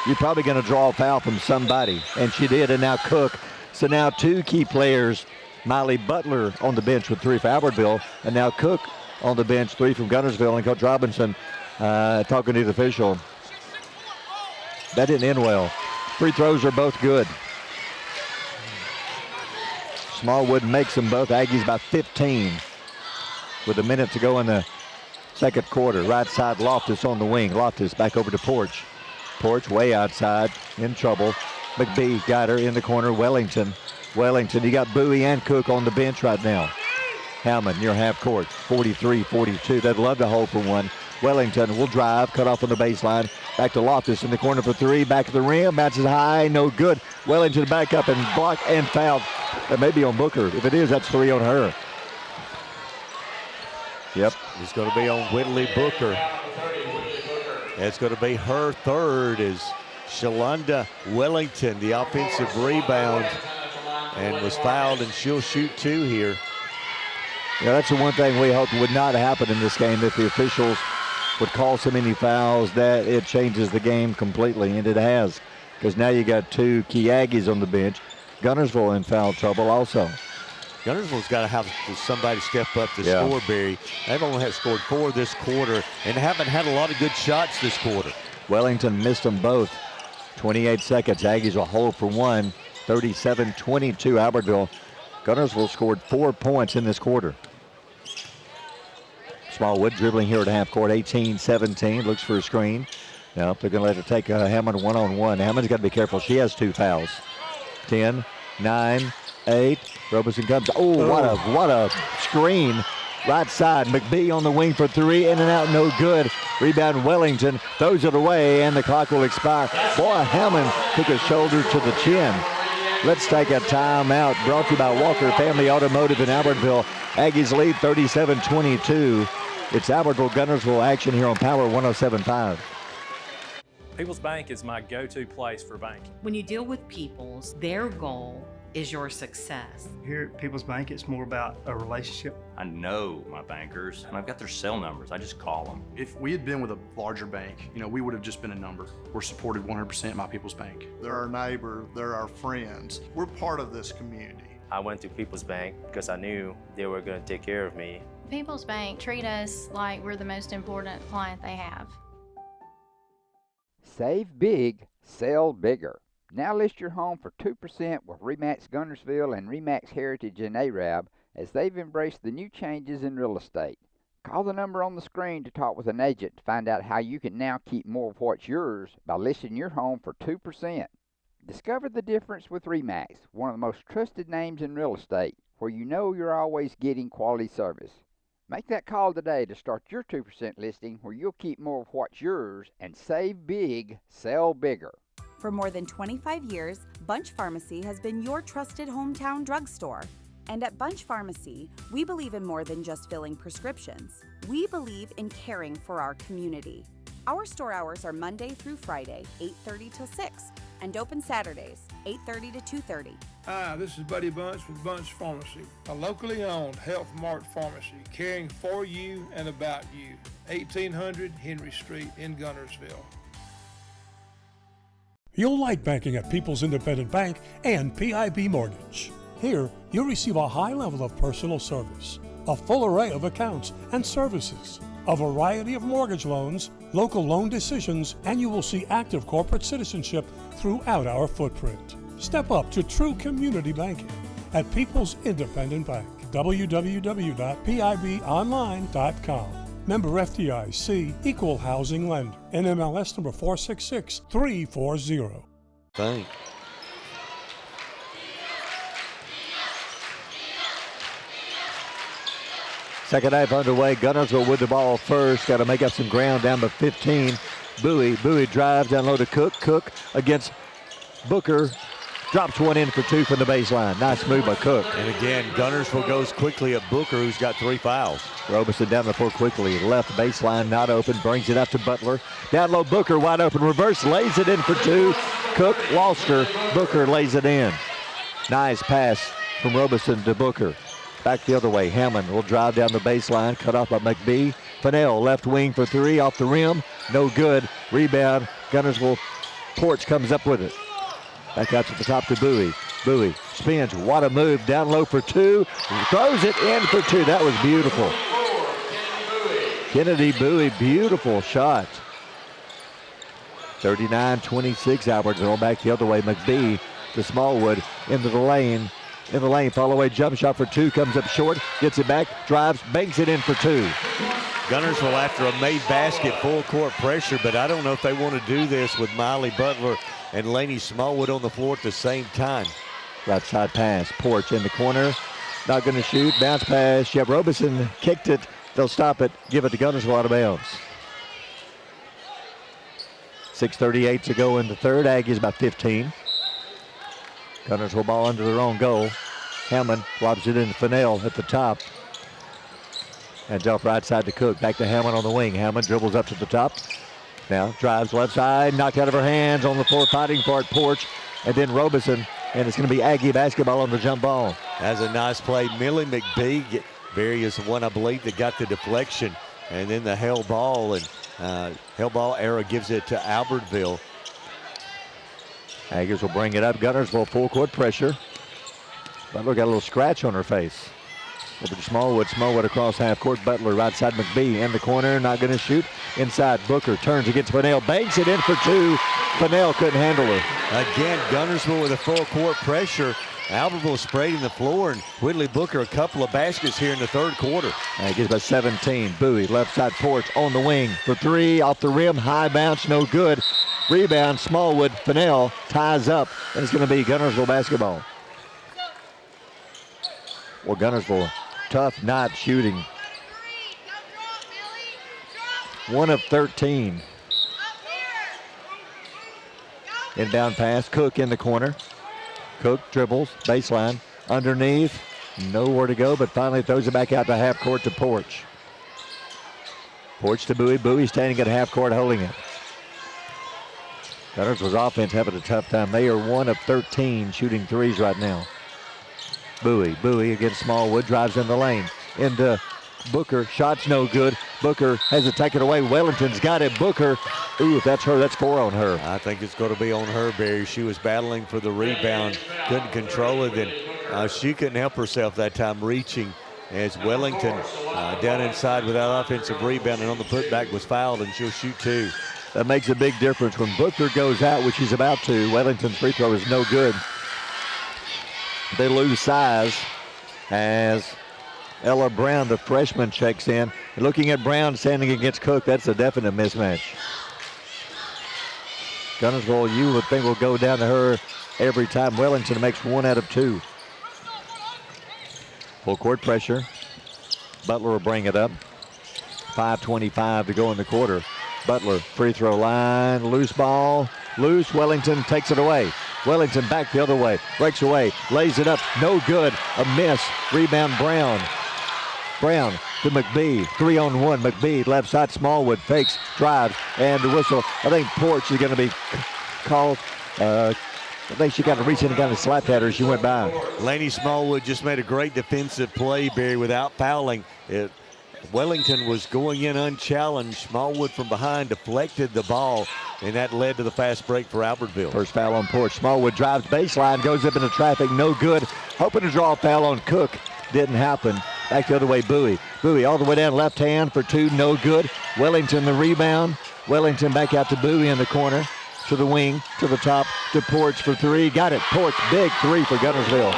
you're probably going to draw a foul from somebody. And she did, and now Cook. So now 2 key players, Miley Butler on the bench with 3 for Albertville, and now Cook on the bench, 3 from Guntersville, and Coach Robinson talking to the official. That didn't end well. Free throws are both good. Smallwood makes them both. Aggies by 15 with a minute to go in the second quarter. Right side, Loftus on the wing. Loftus back over to Porch. Porch way outside, in trouble. McBee got her in the corner. Wellington, you got Bowie and Cook on the bench right now. Hammond near half court, 43-42. They'd love to hold for one. Wellington will drive, cut off on the baseline. Back to Loftus in the corner for three. Back to the rim, bounces high, no good. Wellington back up and block and foul. That may be on Booker. If it is, that's three on her. Yep. It's going to be on Whitley Booker. It's going to be her third as Shalonda Wellington, the offensive rebound, and was fouled, and she'll shoot two here. Yeah, that's the one thing we hoped would not happen in this game, that the officials would call so many fouls that it changes the game completely, and it has, because now you got two key Aggies on the bench. Guntersville in foul trouble also. Guntersville's got to have somebody step up to score, Barry. They've only scored 4 this quarter and haven't had a lot of good shots this quarter. Wellington missed them both. 28 seconds. Aggies will hold for one. 37-22 Albertville. Guntersville scored 4 points in this quarter. Smallwood dribbling here at half court. 18-17. Looks for a screen. Nope, they're going to let her take Hammond one-on-one. Hammond's got to be careful. She has 2 fouls. 10, 9, 8. Robeson comes. Oh, what a screen. Right side. McBee on the wing for three. In and out, no good. Rebound Wellington. Throws it away, and the clock will expire. Boy, Hammond took a shoulder to the chin. Let's take a timeout. Brought to you by Walker Family Automotive in Albertville. Aggies lead 37-22. It's Albertville-Guntersville action here on Power 107.5. People's Bank is my go-to place for banking. When you deal with People's, their goal is your success. Here at People's Bank, it's more about a relationship. I know my bankers, and I've got their cell numbers. I just call them. If we had been with a larger bank, we would have just been a number. We're supported 100% by People's Bank. They're our neighbor, they're our friends. We're part of this community. I went to People's Bank because I knew they were going to take care of me. People's Bank treat us like we're the most important client they have. Save big, sell bigger. Now list your home for 2% with RE/MAX Guntersville and RE/MAX Heritage in Arab as they've embraced the new changes in real estate. Call the number on the screen to talk with an agent to find out how you can now keep more of what's yours by listing your home for 2%. Discover the difference with RE/MAX, one of the most trusted names in real estate, where you know you're always getting quality service. Make that call today to start your 2% listing where you'll keep more of what's yours and save big, sell bigger. For more than 25 years, Bunch Pharmacy has been your trusted hometown drugstore. And at Bunch Pharmacy, we believe in more than just filling prescriptions. We believe in caring for our community. Our store hours are Monday through Friday, 8:30 till 6, and open Saturdays, 8:30 to 2:30. Hi, this is Buddy Bunch with Bunch Pharmacy, a locally owned Health Mart pharmacy caring for you and about you. 1800 Henry Street in Guntersville. You'll like banking at People's Independent Bank and PIB Mortgage. Here, you'll receive a high level of personal service, a full array of accounts and services, a variety of mortgage loans, local loan decisions, and you will see active corporate citizenship throughout our footprint. Step up to true community banking at People's Independent Bank. www.pibonline.com. Member FDIC, Equal Housing Lender. NMLS number 466340. Thank. Second half underway. Guntersville with the ball first. Got to make up some ground down to 15. Bowie drives down low to Cook. Cook against Booker. Drops one in for two from the baseline. Nice move by Cook. And again, Guntersville goes quickly at Booker, who's got 3 fouls. Robeson down the floor quickly. Left baseline, not open. Brings it up to Butler. Down low, Booker wide open. Reverse, lays it in for two. Cook lost her. Booker lays it in. Nice pass from Robeson to Booker. Back the other way. Hammond will drive down the baseline. Cut off by McBee. Fennell left wing for three. Off the rim. No good. Rebound. Guntersville. Porch comes up with it. Back out to the top to Bowie. Bowie spins. What a move. Down low for two. Throws it in for two. That was beautiful. Kennedy Bowie. Beautiful shot. 39-26. Albertville back the other way. McBee to Smallwood into the lane. in the lane. Follow away jump shot for two. Comes up short. Gets it back. Drives. Banks it in for two. Guntersville after a made basket, full court pressure, but I don't know if they want to do this with Miley Butler and Laney Smallwood on the floor at the same time. Right side pass. Porch in the corner. Not going to shoot. Bounce pass. Jeb Robeson kicked it. They'll stop it. Give it to Guntersville out of bounds. 6:38 to go in the third. Aggies about 15. Guntersville ball under their own goal. Hammond lobs it into Fennell at the top. And off right side to Cook. Back to Hammond on the wing. Hammond dribbles up to the top. Now drives left side. Knocked out of her hands. On the floor fighting for it. Porch. And then Robeson. And it's going to be Aggie basketball on the jump ball. That's a nice play. Millie McBee. Barry is the one, I believe, that got the deflection. And then the hell ball. And hell ball era gives it to Albertville. Aggies will bring it up. Guntersville full court pressure. Butler got a little scratch on her face. Over to Smallwood. Smallwood across half court. Butler right side McBee in the corner. Not going to shoot. Inside Booker turns against Fennell. Banks it in for two. Fennell couldn't handle her. Again, Guntersville with a full court pressure. Albertville spraying the floor, and Whitley Booker a couple of baskets here in the third quarter. It gets by 17. Bowie left side Porch on the wing for three. Off the rim. High bounce. No good. Rebound. Smallwood. Fennell ties up, and it's going to be Guntersville basketball. Well, Guntersville, tough night shooting. 1 of 13. Inbound pass. Cook in the corner. Cook dribbles. Baseline. Underneath. Nowhere to go, but finally throws it back out to half court to Porch. Porch to Bowie. Bowie standing at half court holding it. Guntersville's offense having a tough time. They are 1 of 13 shooting threes right now. Bowie against Smallwood, drives in the lane. Into Booker, shot's no good. Booker has it taken away. Wellington's got it. Booker, ooh, if that's her, that's 4 on her. I think it's going to be on her, Barry. She was battling for the rebound, couldn't control it, and she couldn't help herself that time reaching as Wellington down inside without offensive rebound, and on the putback was fouled, and she'll shoot two. That makes a big difference. When Booker goes out, which he's about to, Wellington's free throw is no good. They lose size as Ella Brown, the freshman, checks in. Looking at Brown standing against Cook, that's a definite mismatch. Guntersville, you would think, will go down to her every time. Wellington makes 1 out of 2. Full court pressure. Butler will bring it up. 5:25 to go in the quarter. Butler, free throw line, loose ball, loose. Wellington takes it away. Wellington back the other way, breaks away, lays it up, no good, a miss. Rebound Brown. Brown to McBee, 3-on-1. McBee left side, Smallwood fakes, drives, and the whistle. I think Porch is going to be called. I think she got to reach in and kind of slapped at her as she went by. Laney Smallwood just made a great defensive play, Barry, without fouling. Wellington was going in unchallenged. Smallwood from behind deflected the ball, and that led to the fast break for Albertville. First foul on Porch. Smallwood drives baseline, goes up into traffic, no good. Hoping to draw a foul on Cook. Didn't happen. Back the other way, Bowie. Bowie all the way down left hand for 2, no good. Wellington the rebound. Wellington back out to Bowie in the corner. To the wing, to the top, to Porch for 3. Got it. Porch, big 3 for Guntersville.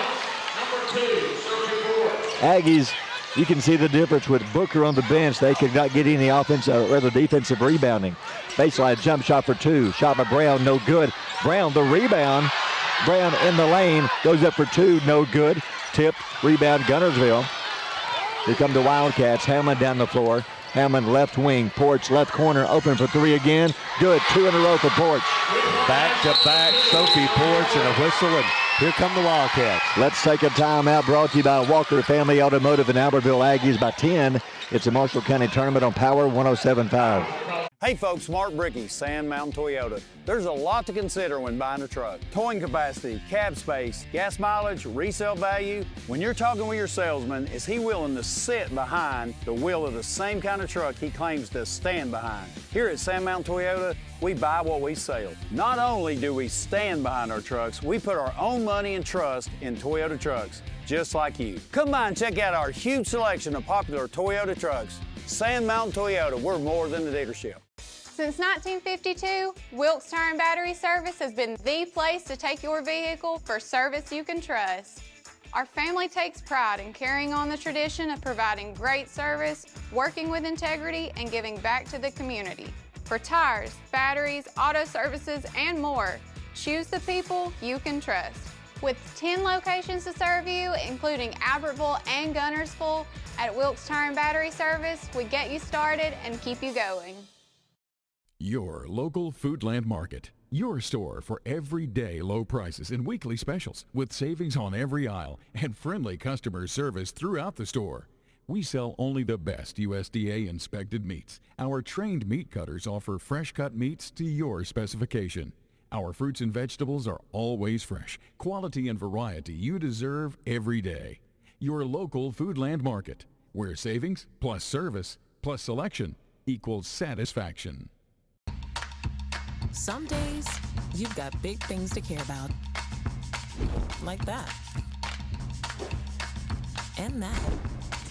Aggies, you can see the difference with Booker on the bench. They could not get any offensive or the defensive rebounding. Baseline jump shot for 2. Shot by Brown, no good. Brown the rebound. Brown in the lane, goes up for 2, no good. Tipped, rebound Guntersville. Here come the Wildcats. Hammond down the floor. Hammond left wing. Porch left corner, open for 3 again. Good, 2 in a row for Porch. Back to back, Sophie Porch and a whistle, and here come the Wildcats. Let's take a timeout, brought to you by Walker Family Automotive and Albertville Aggies by 10. It's a Marshall County tournament on Power 107.5. Hey folks, Mark Brickey, Sand Mountain Toyota. There's a lot to consider when buying a truck. Towing capacity, cab space, gas mileage, resale value. When you're talking with your salesman, is he willing to sit behind the wheel of the same kind of truck he claims to stand behind? Here at Sand Mountain Toyota, we buy what we sell. Not only do we stand behind our trucks, we put our own money and trust in Toyota trucks, just like you. Come by and check out our huge selection of popular Toyota trucks. Sand Mountain Toyota, we're more than a dealership. Since 1952, Wilkes Tire and Battery Service has been the place to take your vehicle for service you can trust. Our family takes pride in carrying on the tradition of providing great service, working with integrity, and giving back to the community. For tires, batteries, auto services, and more, choose the people you can trust. With 10 locations to serve you, including Albertville and Guntersville, at Wilkes Tire and Battery Service, we get you started and keep you going. Your local Foodland Market. Your store for everyday low prices and weekly specials with savings on every aisle and friendly customer service throughout the store. We sell only the best USDA inspected meats. Our trained meat cutters offer fresh cut meats to your specification. Our fruits and vegetables are always fresh, quality and variety you deserve every day. Your local Foodland Market, where savings plus service plus selection equals satisfaction. Some days, you've got big things to care about. Like that. And that.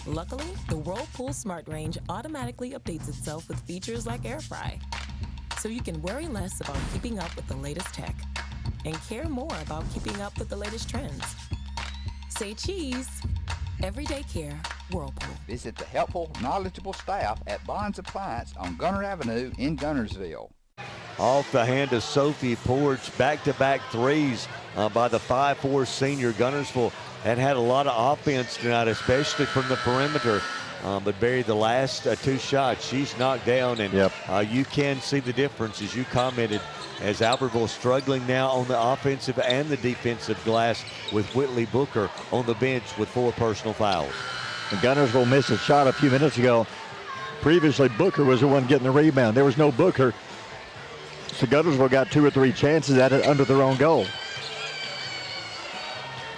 Luckily, the Whirlpool Smart Range automatically updates itself with features like Air Fry. So you can worry less about keeping up with the latest tech and care more about keeping up with the latest trends. Say cheese. Everyday care, Whirlpool. Visit the helpful, knowledgeable staff at Bond's Appliance on Gunter Avenue in Guntersville. Off the hand of Sophie Porch, back-to-back threes by the 5'4 senior. Guntersville had a lot of offense tonight, especially from the perimeter, but buried the last two shots. She's knocked down, and you can see the difference, as you commented, as Albertville struggling now on the offensive and the defensive glass with Whitley Booker on the bench with 4 personal fouls. And Guntersville missed a shot a few minutes ago. Previously, Booker was the one getting the rebound. There was no Booker. So Guntersville got 2 or 3 chances at it under their own goal.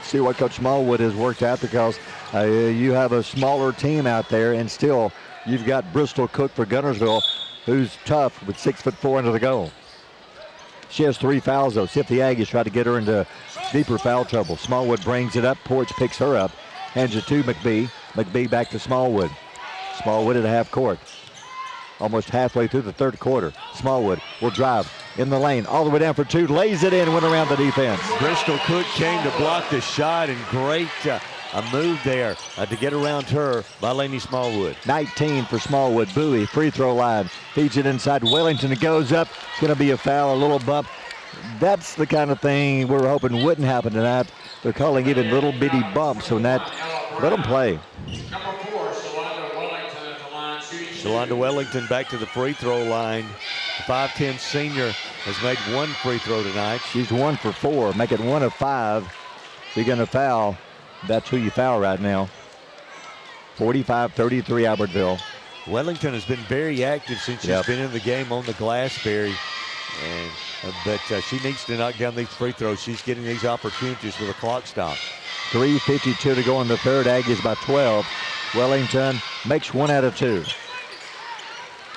See what Coach Smallwood has worked out, because you have a smaller team out there, and still you've got Bristol Cook for Guntersville, who's tough with 6'4" under the goal. She has 3 fouls though. See if the Aggies try to get her into deeper foul trouble. Smallwood brings it up. Porch picks her up, hands it to McBee. McBee back to Smallwood. Smallwood at half court. Almost halfway through the third quarter. Smallwood will drive in the lane, all the way down for 2, lays it in, went around the defense. Bristol Cook came to block the shot, and great a move there to get around her by Lainey Smallwood. 19 for Smallwood. Bowie, free throw line, feeds it inside Wellington. It goes up. It's going to be a foul, a little bump. That's the kind of thing we were hoping wouldn't happen tonight. They're calling even little bitty bumps on that. Let them play. Shalonda Wellington back to the free throw line. The 5'10 senior has made 1 free throw tonight. She's 1 for 4, make it 1 of 5. If you're going to foul, that's who you foul right now. 45-33 Albertville. Wellington has been very active since she's been in the game on the glass, Barry. But she needs to knock down these free throws. She's getting these opportunities with a clock stop. 3:52 to go in the third. Aggies by 12. Wellington makes 1 out of 2.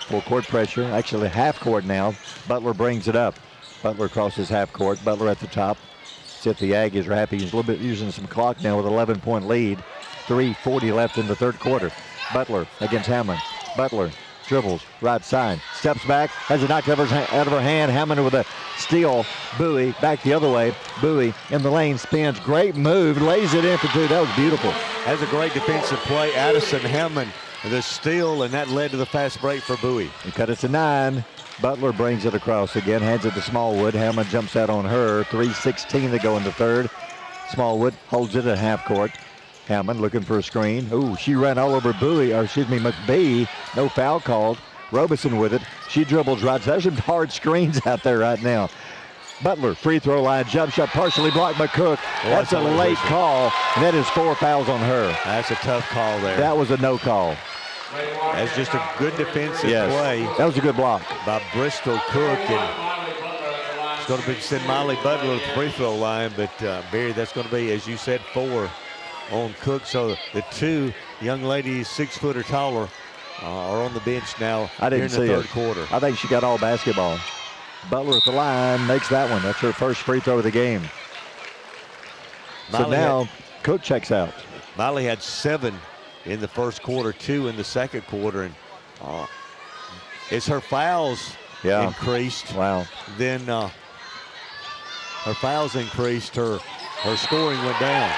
Full court pressure, actually half court now. Butler brings it up. Butler crosses half court. Butler at the top. See if the Aggies are happy. He's a little bit using some clock now with an 11-point lead. 3:40 left in the third quarter. Butler against Hamlin. Butler dribbles, right side, steps back, has it knocked out of her hand. Hammond with a steal. Bowie back the other way. Bowie in the lane, spins, great move, lays it in for 2. That was beautiful. Has a great defensive play. Addison Hammond, the steal, and that led to the fast break for Bowie. He cut it to 9. Butler brings it across again, hands it to Smallwood. Hammond jumps out on her. 3:16 to go in the third. Smallwood holds it at half court. Hammond looking for a screen. Ooh, she ran all over McBee. No foul called. Robeson with it. She dribbles right. There's some hard screens out there right now. Butler, free throw line, jump shot partially blocked by Cook. That's a late call, and that is 4 fouls on her. That's a tough call there. That was a no call. That's just a good defensive play. That was a good block by Bristol Cook, and it's going to be send Miley Butler to the free throw line, but Barry, that's going to be, as you said, 4 on Cook. So the 2 young ladies 6 foot or taller are on the bench now. I didn't see in the third quarter. I think she got all basketball. Butler at the line makes that one. That's her first free throw of the game. So now Cook checks out. Miley had 7 in the first quarter, 2 in the second quarter, and as her fouls increased, then her fouls increased, her scoring went down.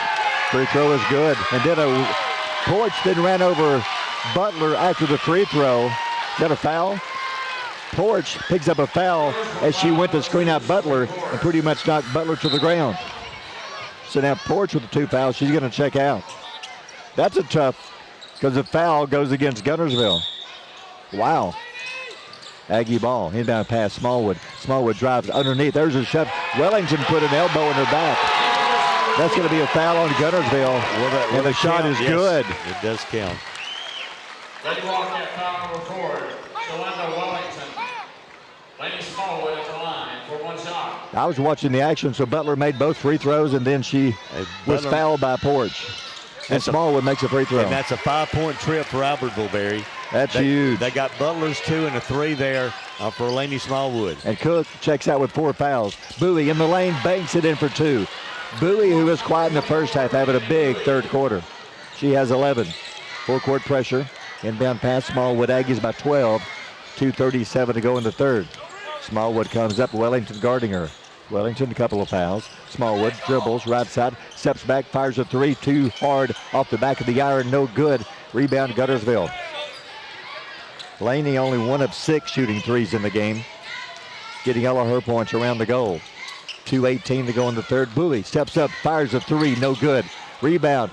Free throw is good. And then Porch then ran over Butler after the free throw. Is that a foul? Porch picks up a foul as she went to screen out Butler and pretty much knocked Butler to the ground. So now Porch with the 2 fouls, she's going to check out. That's a tough, because the foul goes against Guntersville. Wow. Aggie ball, inbound pass, Smallwood. Smallwood drives underneath. There's a shot. Wellington put an elbow in her back. That's going to be a foul on Guntersville. And the shot is good. It does count. They block that foul record. Shalanda Wellington. Lady Smallwood at the line for 1 shot. I was watching the action, so Butler made both free throws, and then she was fouled by Porch. And Smallwood makes a free throw. And that's a 5-point trip for Albertville, Barry. That's huge. They got Butler's 2 and a 3 there for Laney Smallwood. And Cook checks out with 4 fouls. Bowie in the lane, banks it in for 2. Bowie, who was quiet in the first half, having a big third quarter. She has 11. Full-court pressure. Inbound pass, Smallwood. Aggies by 12. 2:37 to go in the third. Smallwood comes up, Wellington guarding her. Wellington, a couple of fouls. Smallwood dribbles, right side, steps back, fires a 3, too hard off the back of the iron, no good. Rebound, Guntersville. Laney only 1 of 6 shooting threes in the game, getting all of her points around the goal. 2:18 to go in the third. Bowie steps up, fires a 3, no good. Rebound,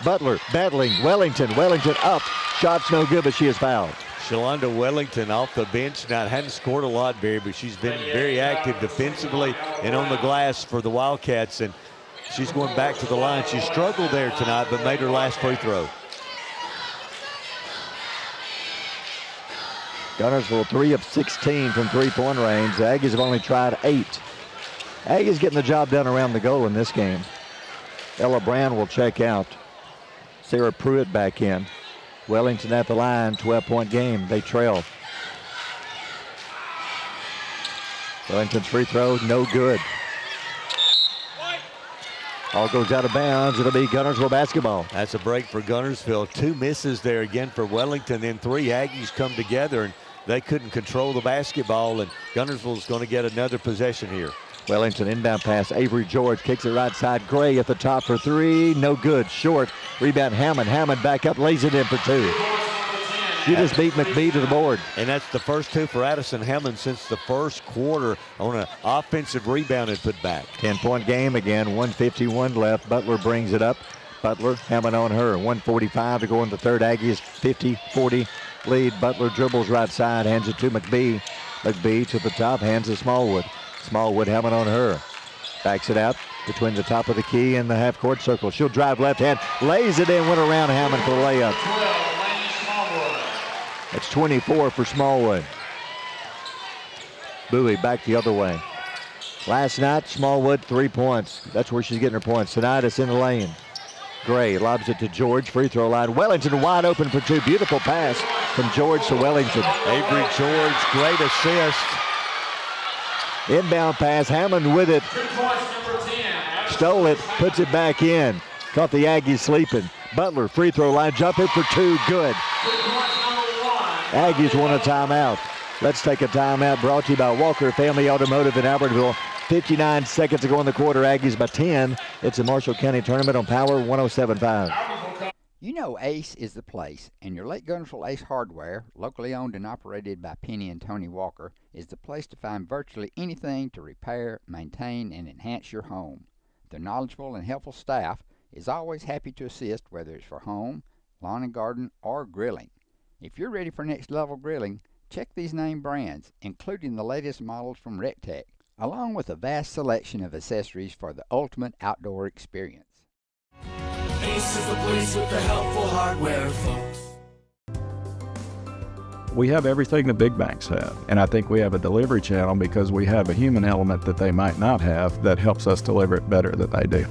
Butler battling Wellington. Wellington up, shots no good, but she is fouled. Shalonda Wellington off the bench. Now, hadn't scored a lot, Barry, but she's been very active defensively and on the glass for the Wildcats, and she's going back to the line. She struggled there tonight, but made her last free throw. Guntersville 3 of 16 from three-point range. The Aggies have only tried 8. Aggies getting the job done around the goal in this game. Ella Brown will check out. Sarah Pruitt back in. Wellington at the line, 12-point game. They trail. Wellington's free throw, no good. All goes out of bounds. It'll be Guntersville basketball. That's a break for Guntersville. 2 misses there again for Wellington. Then 3 Aggies come together, and they couldn't control the basketball, and Guntersville's going to get another possession here. Wellington inbound pass. Avery George kicks it right side. Gray at the top for 3. No good. Short. Rebound Hammond. Hammond back up. Lays it in for 2. She just beat McBee to the board. And that's the first 2 for Addison Hammond since the first quarter on an offensive rebound and put back. 10-point game again. 1:51 left. Butler brings it up. Butler, Hammond on her. 1:45 to go in the third. Aggies 50-40 lead. Butler dribbles right side. Hands it to McBee. McBee to the top. Hands to Smallwood. Smallwood, Hammond on her. Backs it out between the top of the key and the half-court circle. She'll drive left hand, lays it in, went around Hammond for the layup. It's 24 for Smallwood. Bowie back the other way. Last night, Smallwood 3 points. That's where she's getting her points. Tonight it's in the lane. Gray lobs it to George, free throw line. Wellington wide open for 2. Beautiful pass from George to Wellington. Avery George, great assist. Inbound pass, Hammond with it. Stole it, puts it back in. Caught the Aggies sleeping. Butler, free throw line, jump in for 2, good. Aggies want a timeout. Let's take a timeout brought to you by Walker Family Automotive in Albertville. 59 seconds to go in the quarter, Aggies by 10. It's a Marshall County tournament on Power 107.5. You know Ace is the place, and your Lake Guntersville Ace Hardware, locally owned and operated by Penny and Tony Walker, is the place to find virtually anything to repair, maintain, and enhance your home. Their knowledgeable and helpful staff is always happy to assist, whether it's for home, lawn and garden, or grilling. If you're ready for next level grilling, check these name brands, including the latest models from RecTech, along with a vast selection of accessories for the ultimate outdoor experience. Ace is the place with the helpful hardware, folks. We have everything the big banks have, and I think we have a delivery channel because we have a human element that they might not have that helps us deliver it better than they do.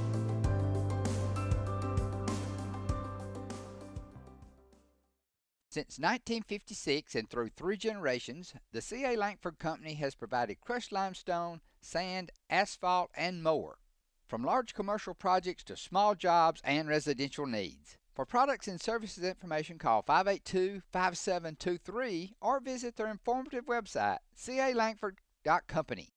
Since 1956 and through 3 generations, the C.A. Langford Company has provided crushed limestone, sand, asphalt, and more, from large commercial projects to small jobs and residential needs. For products and services information, call 582-5723 or visit their informative website, calangford.company.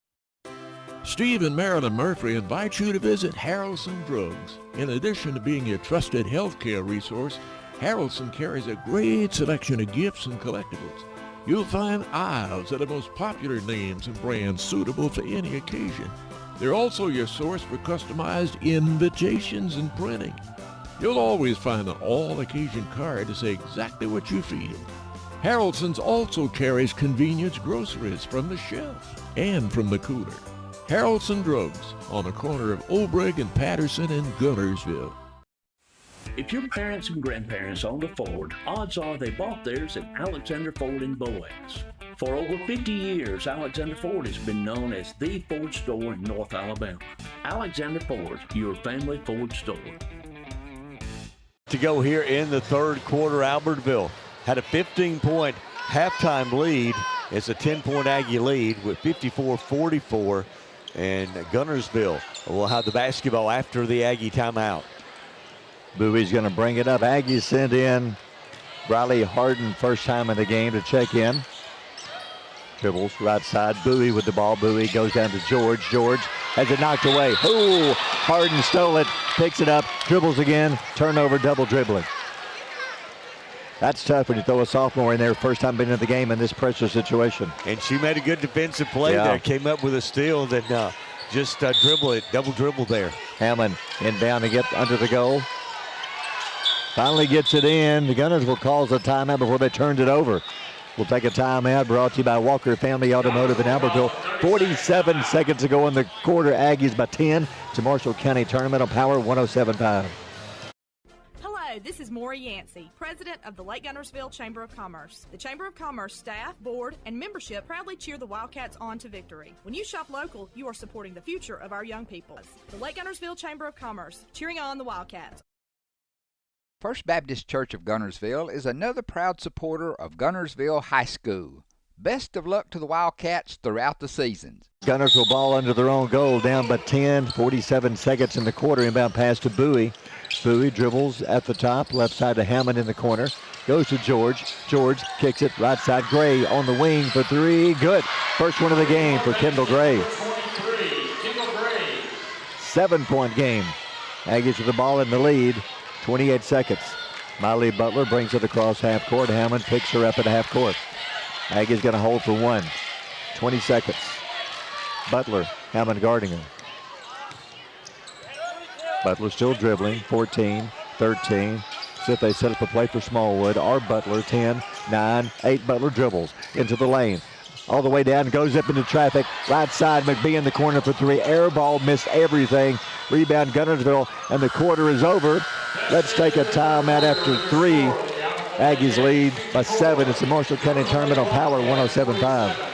Steve and Marilyn Murphy invite you to visit Harrelson Drugs. In addition to being your trusted healthcare resource, Harrelson carries a great selection of gifts and collectibles. You'll find aisles of the most popular names and brands suitable for any occasion. They're also your source for customized invitations and printing. You'll always find an all-occasion card to say exactly what you feel. Harrelson's also carries convenience groceries from the shelf and from the cooler. Harrelson Drugs on the corner of Olbrich and Patterson in Guntersville. If your parents and grandparents owned a Ford, odds are they bought theirs at Alexander Ford in Boaz. For over 50 years, Alexander Ford has been known as the Ford store in North Alabama. Alexander Ford, your family Ford store. To go here in the third quarter, Albertville had a 15-point halftime lead. It's a 10-point Aggie lead with 54-44. And Guntersville will have the basketball after the Aggie timeout. Bowie's going to bring it up. Aggies send in Riley Harden first time in the game to check in. Dribbles right side. Bowie with the ball. Bowie goes down to George. George has it knocked away. Ooh, Harden stole it. Picks it up. Dribbles again. Turnover, double dribbling. That's tough when you throw a sophomore in there, first time being in the game in this pressure situation. And she made a good defensive play there. Came up with a steal, then just dribble it, double dribble there. Hammond inbound to get under the goal. Finally gets it in. The Guntersville calls a timeout before they turned it over. We'll take a timeout brought to you by Walker Family Automotive in Albertville. 47 seconds to go in the quarter. Aggies by 10 to Marshall County Tournament on Power 107.5. This is Maury Yancey, president of the Lake Guntersville Chamber of Commerce. The Chamber of Commerce staff, board, and membership proudly cheer the Wildcats on to victory. When you shop local, you are supporting the future of our young people. The Lake Guntersville Chamber of Commerce, cheering on the Wildcats. First Baptist Church of Guntersville is another proud supporter of Guntersville High School. Best of luck to the Wildcats throughout the seasons. Guntersville ball under their own goal, down by 10, 47 seconds in the quarter. Inbound pass to Bowie. Bowie dribbles at the top, left side to Hammond in the corner. Goes to George. George kicks it right side. Gray on the wing for three. Good. First one of the game for Kendall Gray. 7-point game. Aggies with the ball in the lead. 28 seconds. Miley Butler brings it across half court. Hammond picks her up at half court. Aggies going to hold for one. 20 seconds. Butler, Hammond guarding her. Butler still dribbling. 14, 13. See if they set up a play for Smallwood. Or Butler, 10, 9, 8. Butler dribbles into the lane. All the way down, goes up into traffic. Right side, McBee in the corner for three. Air ball, missed everything. Rebound Guntersville, and the quarter is over. Let's take a timeout after three. Aggies lead by 7. It's the Marshall County Tournament on Power 107.5.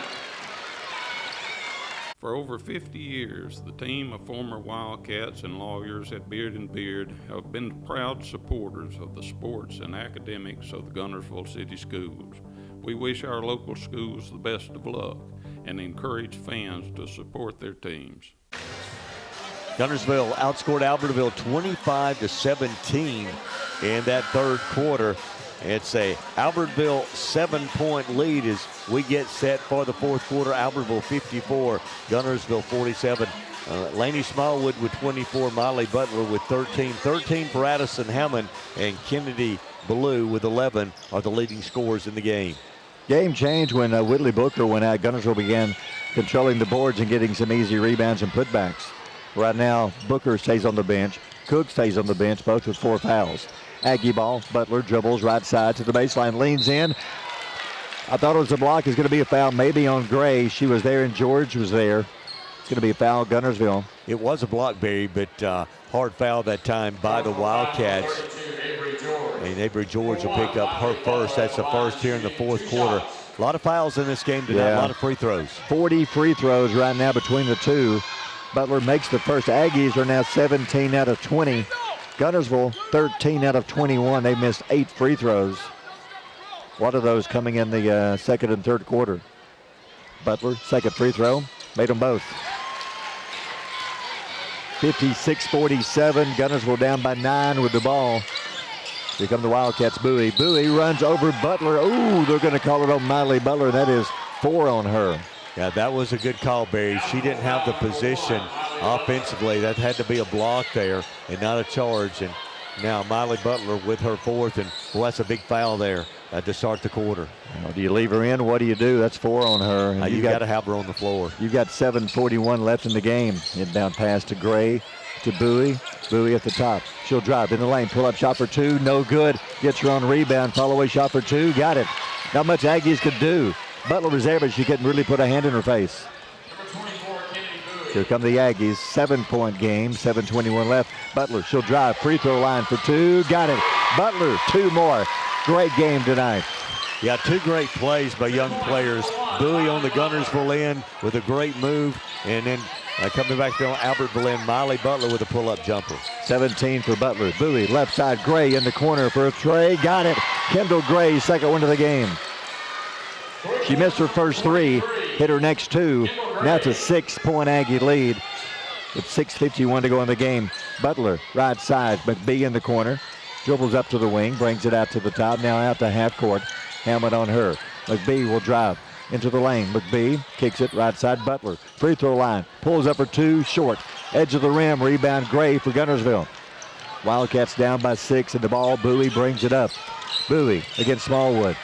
For over 50 years, the team of former Wildcats and lawyers at Beard and Beard have been proud supporters of the sports and academics of the Guntersville City Schools. We wish our local schools the best of luck and encourage fans to support their teams. Guntersville outscored Albertville 25-17 in that third quarter. It's a Albertville 7-point lead as we get set for the fourth quarter. Albertville 54, Guntersville 47. Laney Smallwood with 24, Miley Butler with 13. 13 for Addison Hammond, and Kennedy Ballou with 11 are the leading scorers in the game. Game changed when Whitley Booker went out. Guntersville began controlling the boards and getting some easy rebounds and putbacks. Right now, Booker stays on the bench. Cook stays on the bench, both with 4 fouls. Aggie ball. Butler dribbles right side to the baseline, leans in. I thought it was a block. It's going to be a foul maybe on Gray. She was there and George was there. It's going to be a foul, Guntersville. It was a block, Barry, but hard foul that time by the Wildcats. And Avery George will pick up her first. That's the first here in the fourth quarter. A lot of fouls in this game tonight, a lot of free throws. 40 free throws right now between the two. Butler makes the first. Aggies are now 17 out of 20. Guntersville 13 out of 21. They missed 8 free throws. One of those coming in the second and third quarter. Butler, second free throw, made them both. 56-47. Guntersville down by 9 with the ball. Here come the Wildcats. Bowie. Bowie runs over Butler. Ooh, they're going to call it on Miley Butler. That is 4 on her. Yeah, that was a good call, Barry. She didn't have the position offensively. That had to be a block there and not a charge. And now Miley Butler with her fourth, and well, that's a big foul there to start the quarter. Well, do you leave her in? What do you do? That's 4 on her. And You got to have her on the floor. You've got 7:41 left in the game. Inbound pass to Gray, to Bowie. Bowie at the top. She'll drive in the lane. Pull up shot for 2. No good. Gets her on rebound. Follow away shot for 2. Got it. Not much Aggies could do. Butler was there, but she couldn't really put a hand in her face. Here come the Aggies. 7-point game. 7:21 left. Butler, she'll drive. Free throw line for 2. Got it. Butler, 2 more. Great game tonight. Yeah, 2 great plays by young players. Bowie on the Guntersville end with a great move. And then coming back to Albertville end, Miley Butler with a pull-up jumper. 17 for Butler. Bowie, left side. Gray in the corner for a tray. Got it. Kendall Gray, second one of the game. She missed her first 3, hit her next 2. Now it's a 6-point Aggie lead with 6:51 to go in the game. Butler, right side. McBee in the corner. Dribbles up to the wing, brings it out to the top. Now out to half court. Helmet on her. McBee will drive into the lane. McBee kicks it right side. Butler, free throw line. Pulls up for 2, short. Edge of the rim, rebound Gray for Guntersville. Wildcats down by 6 and the ball. Bowie brings it up. Bowie against Smallwood.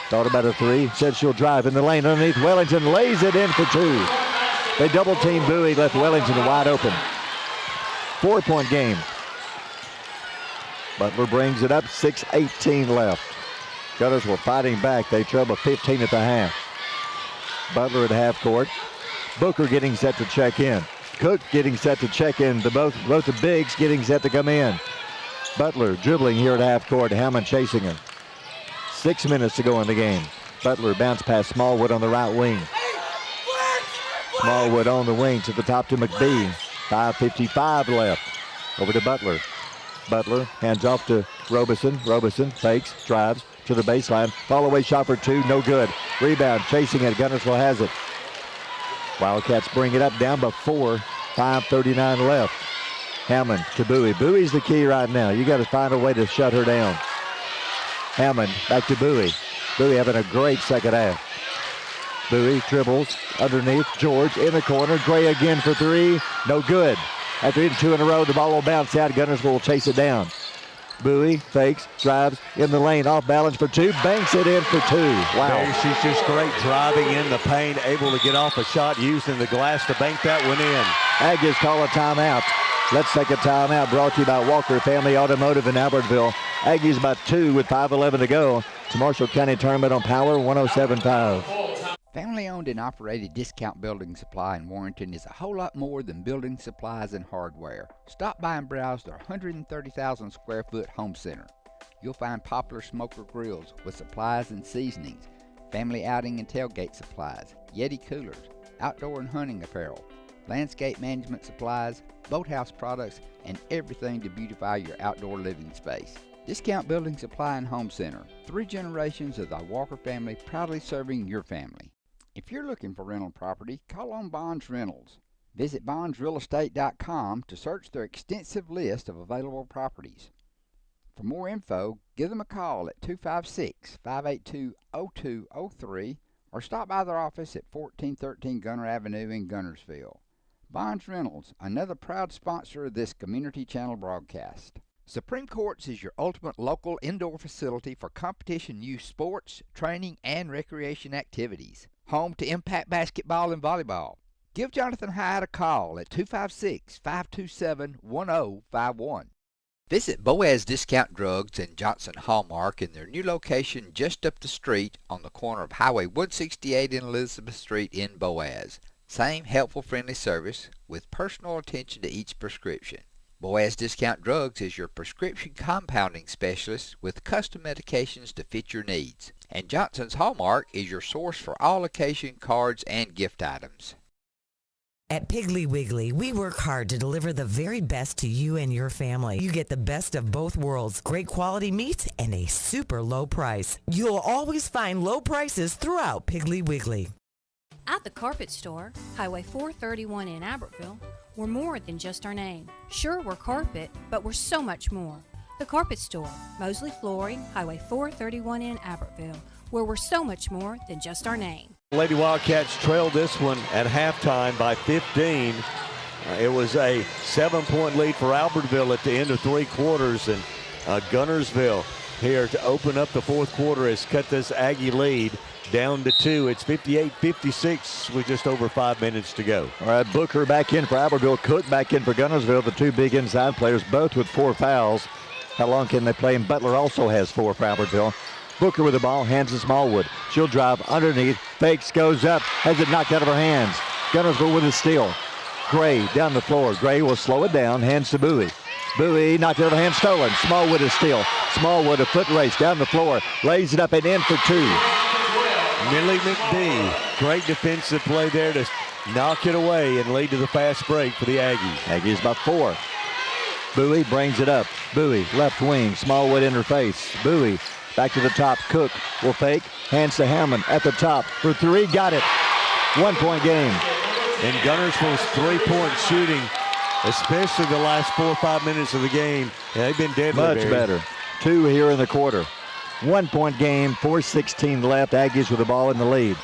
Thought about a 3, said she'll drive in the lane underneath Wellington, lays it in for 2. They double team Bowie, left Wellington wide open. 4-point game. Butler brings it up, 6:18 left. Gunners were fighting back. They trailed 15 at the half. Butler at half court. Booker getting set to check in. Cook getting set to check in. Both the bigs getting set to come in. Butler dribbling here at half court. Hammond chasing her. 6 minutes to go in the game. Butler bounce past Smallwood on the right wing. Smallwood on the wing to the top to McBee. 5:55 left. Over to Butler. Butler hands off to Robeson. Robeson fakes, drives to the baseline. Fall away shot for 2, no good. Rebound, chasing it. Guntersville has it. Wildcats bring it up, down by 4. 5:39 left. Hammond to Bowie. Bowie's the key right now. You got to find a way to shut her down. Hammond back to Bowie. Bowie having a great second half. Bowie dribbles underneath. George in the corner. Gray again for 3. No good. After hitting 2 in a row, the ball will bounce out. Guntersville will chase it down. Bowie fakes, drives in the lane, off balance for 2, banks it in for 2. Wow. Barry, she's just great driving in the paint, able to get off a shot, using the glass to bank that one in. Aggies call a timeout. Let's take a timeout, brought to you by Walker Family Automotive in Albertville. Aggies by 2 with 5:11 to go. It's a Marshall County Tournament on Power 107.5. Family-owned and operated Discount Building Supply in Warrenton is a whole lot more than building supplies and hardware. Stop by and browse their 130,000 square foot home center. You'll find popular smoker grills with supplies and seasonings, family outing and tailgate supplies, Yeti coolers, outdoor and hunting apparel, landscape management supplies, boathouse products, and everything to beautify your outdoor living space. Discount Building Supply and Home Center. 3 generations of the Walker family proudly serving your family. If you're looking for rental property, call on Bonds Rentals. Visit bondsrealestate.com to search their extensive list of available properties. For more info, give them a call at 256-582-0203 or stop by their office at 1413 Gunner Avenue in Guntersville. Bonds Rentals, another proud sponsor of this Community Channel broadcast. Supreme Courts is your ultimate local indoor facility for competition youth sports, training, and recreation activities. Home to Impact Basketball and Volleyball. Give Jonathan Hyde a call at 256-527-1051. Visit Boaz Discount Drugs and Johnson Hallmark in their new location just up the street on the corner of Highway 168 and Elizabeth Street in Boaz. Same helpful, friendly service with personal attention to each prescription. Boaz Discount Drugs is your prescription compounding specialist with custom medications to fit your needs. And Johnson's Hallmark is your source for all occasion cards and gift items. At Piggly Wiggly, we work hard to deliver the very best to you and your family. You get the best of both worlds, great quality meats and a super low price. You'll always find low prices throughout Piggly Wiggly. At the Carpet Store, Highway 431 in Albertville, we're more than just our name. Sure, we're carpet, but we're so much more. The Carpet Store, Mosley Flooring, Highway 431 in Albertville, where we're so much more than just our name. Lady Wildcats trailed this one at halftime by 15. It was a 7-point lead for Albertville at the end of 3 quarters, and Guntersville here to open up the 4th quarter has cut this Aggie lead down to 2. It's 58-56 with just over 5 minutes to go. All right, Booker back in for Albertville, Cook back in for Guntersville, the 2 big inside players, both with 4 fouls. How long can they play? And Butler also has 4 for Albertville. Booker with the ball, hands to Smallwood. She'll drive underneath, fakes, goes up, has it knocked out of her hands. Guntersville with a steal. Gray down the floor. Gray will slow it down, hands to Bowie. Bowie knocked it out of her hands, stolen. Smallwood is steal. Smallwood a foot race down the floor, lays it up and in for 2. Millie McBee, great defensive play there to knock it away and lead to the fast break for the Aggies. Aggies by 4. Bowie brings it up. Bowie, left wing, Smallwood in her face. Bowie back to the top. Cook will fake, hands to Hammond at the top for 3. Got it. 1-point game. And Guntersville's 3-point shooting, especially the last 4 or 5 minutes of the game, they've been deadly. Much better. 2 here in the quarter. 1-point game, 4:16 left. Aggies with the ball in the lead.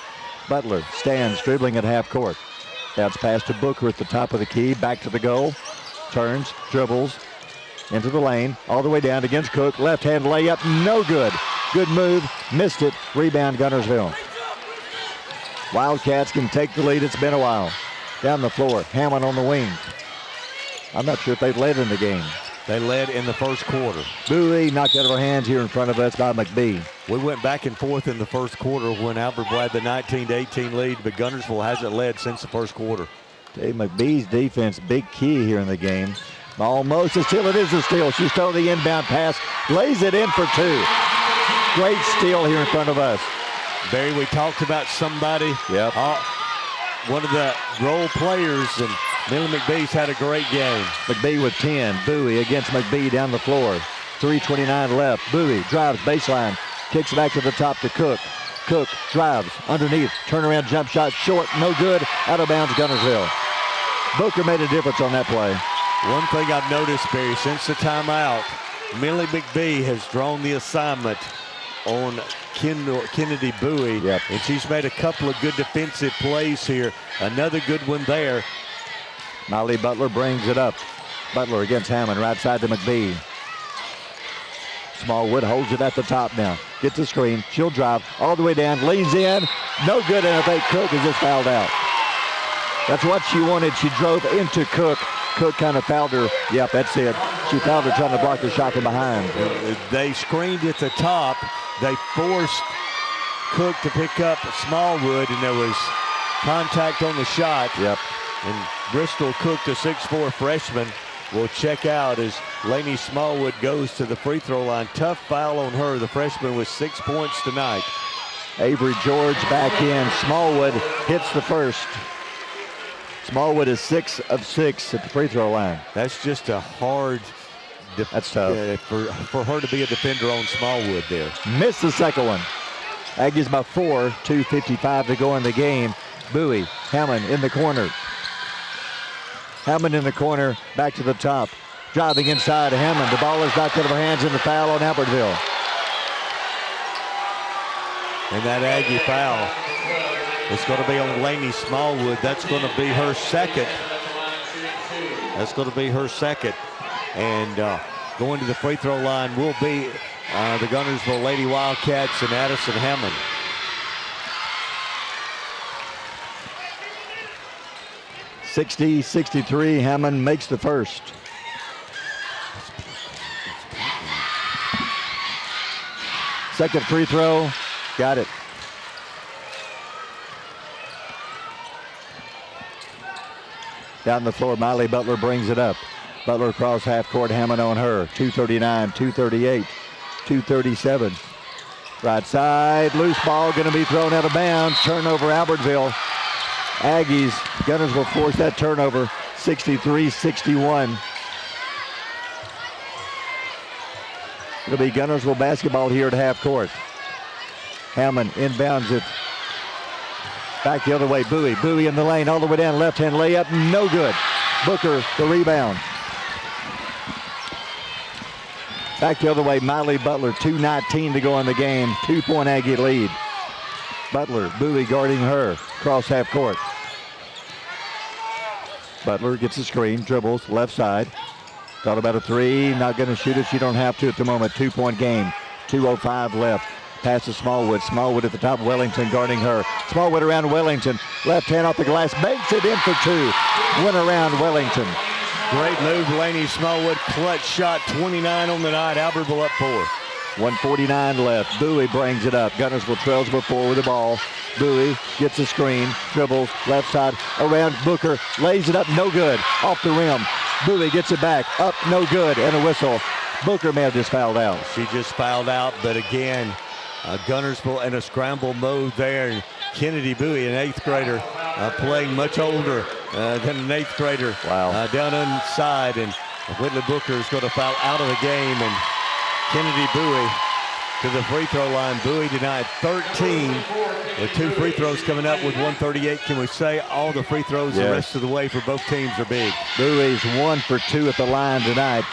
Butler stands dribbling at half court. Bounce pass to Booker at the top of the key. Back to the goal. Turns, dribbles into the lane. All the way down against Cook. Left-hand layup. No good. Good move. Missed it. Rebound Guntersville. Wildcats can take the lead. It's been a while. Down the floor. Hammond on the wing. I'm not sure if they've led in the game. They led in the 1st quarter. Bowie knocked out of our hands here in front of us by McBee. We went back and forth in the 1st quarter when Albertville had the 19-18 lead, but Guntersville hasn't led since the 1st quarter. Dave McBee's defense, big key here in the game. Almost a steal. It is a steal. She stole the inbound pass, lays it in for 2. Great steal here in front of us. Barry, we talked about somebody. Yep. One of the role players, and Millie McBee's had a great game. McBee with 10. Bowie against McBee down the floor. 3:29 left. Bowie drives baseline. Kicks back to the top to Cook. Cook drives underneath. Turnaround jump shot short. No good. Out of bounds Guntersville. Booker made a difference on that play. One thing I've noticed, Barry, since the timeout, Millie McBee has drawn the assignment on Kennedy Bowie, and she's made a couple of good defensive plays here. Another good one there. Molly Butler brings it up. Butler against Hammond, right side to McBee. Smallwood holds it at the top now. Gets the screen. She'll drive all the way down. Leans in. No good, and I think Cook is just fouled out. That's what she wanted. She drove into Cook. Cook kind of fouled her. Yep, that's it. She fouled her trying to block her shot from behind. They screened at the top. They forced Cook to pick up Smallwood, and there was contact on the shot. Yep. And Bristol Cook, the 6'4" freshman, will check out as Lainey Smallwood goes to the free throw line. Tough foul on her, the freshman with 6 points tonight. Avery George back in. Smallwood hits the first. Smallwood is 6 of 6 at the free throw line. That's just a hard That's tough. For her to be a defender on Smallwood there. Missed the second one. Aggies by 4, 2:55 to go in the game. Bowie, Hammond in the corner. Hammond in the corner, back to the top. Driving inside Hammond. The ball is knocked out of her hands in the foul on Albertville. And that Aggie foul is going to be on Lainey Smallwood. That's going to be her second. That's going to be her second. And going to the free throw line will be the Guntersville Lady Wildcats and Addison Hammond. (60-63). Hammond makes the first. Second free throw. Got it. Down the floor, Miley Butler brings it up. Butler across half court, Hammond on her. 2:39, 2:38, 2:37. Right side, loose ball going to be thrown out of bounds. Turnover, Albertville. Aggies, Gunners will force that turnover. 63-61. It'll be Guntersville basketball here at half court. Hammond inbounds it. Back the other way, Bowie. Bowie in the lane, all the way down, left-hand layup, no good. Booker, the rebound. Back the other way, Miley Butler, 2:19 to go in the game. 2-point Aggie lead. Butler, Bowie guarding her. Cross half court. Butler gets a screen, dribbles, left side. Thought about a three, not going to shoot it. She don't have to at the moment. 2-point game, 2:05 left. Pass to Smallwood. Smallwood at the top, Wellington guarding her. Smallwood around Wellington. Left hand off the glass, makes it in for two. Went around Wellington. Great move, Laney Smallwood. Clutch shot, 29 on the night. Albertville up 4. 1:49 left. Bowie brings it up. Guntersville trails before with the ball. Bowie gets a screen, dribbles, left side, around Booker, lays it up, no good, off the rim. Bowie gets it back, up, no good, and a whistle. Booker may have just fouled out. She just fouled out, but again, Guntersville in a scramble mode there. And Kennedy Bowie, an 8th grader, playing much older than an 8th grader. Wow. Down inside, and Whitley Booker is going to foul out of the game, and Kennedy Bowie to the free throw line. Bowie denied 13 with 2 free throws coming up with 1:38. Can we say all the free throws the rest of the way for both teams are big? Bowie's 1 for 2 at the line tonight.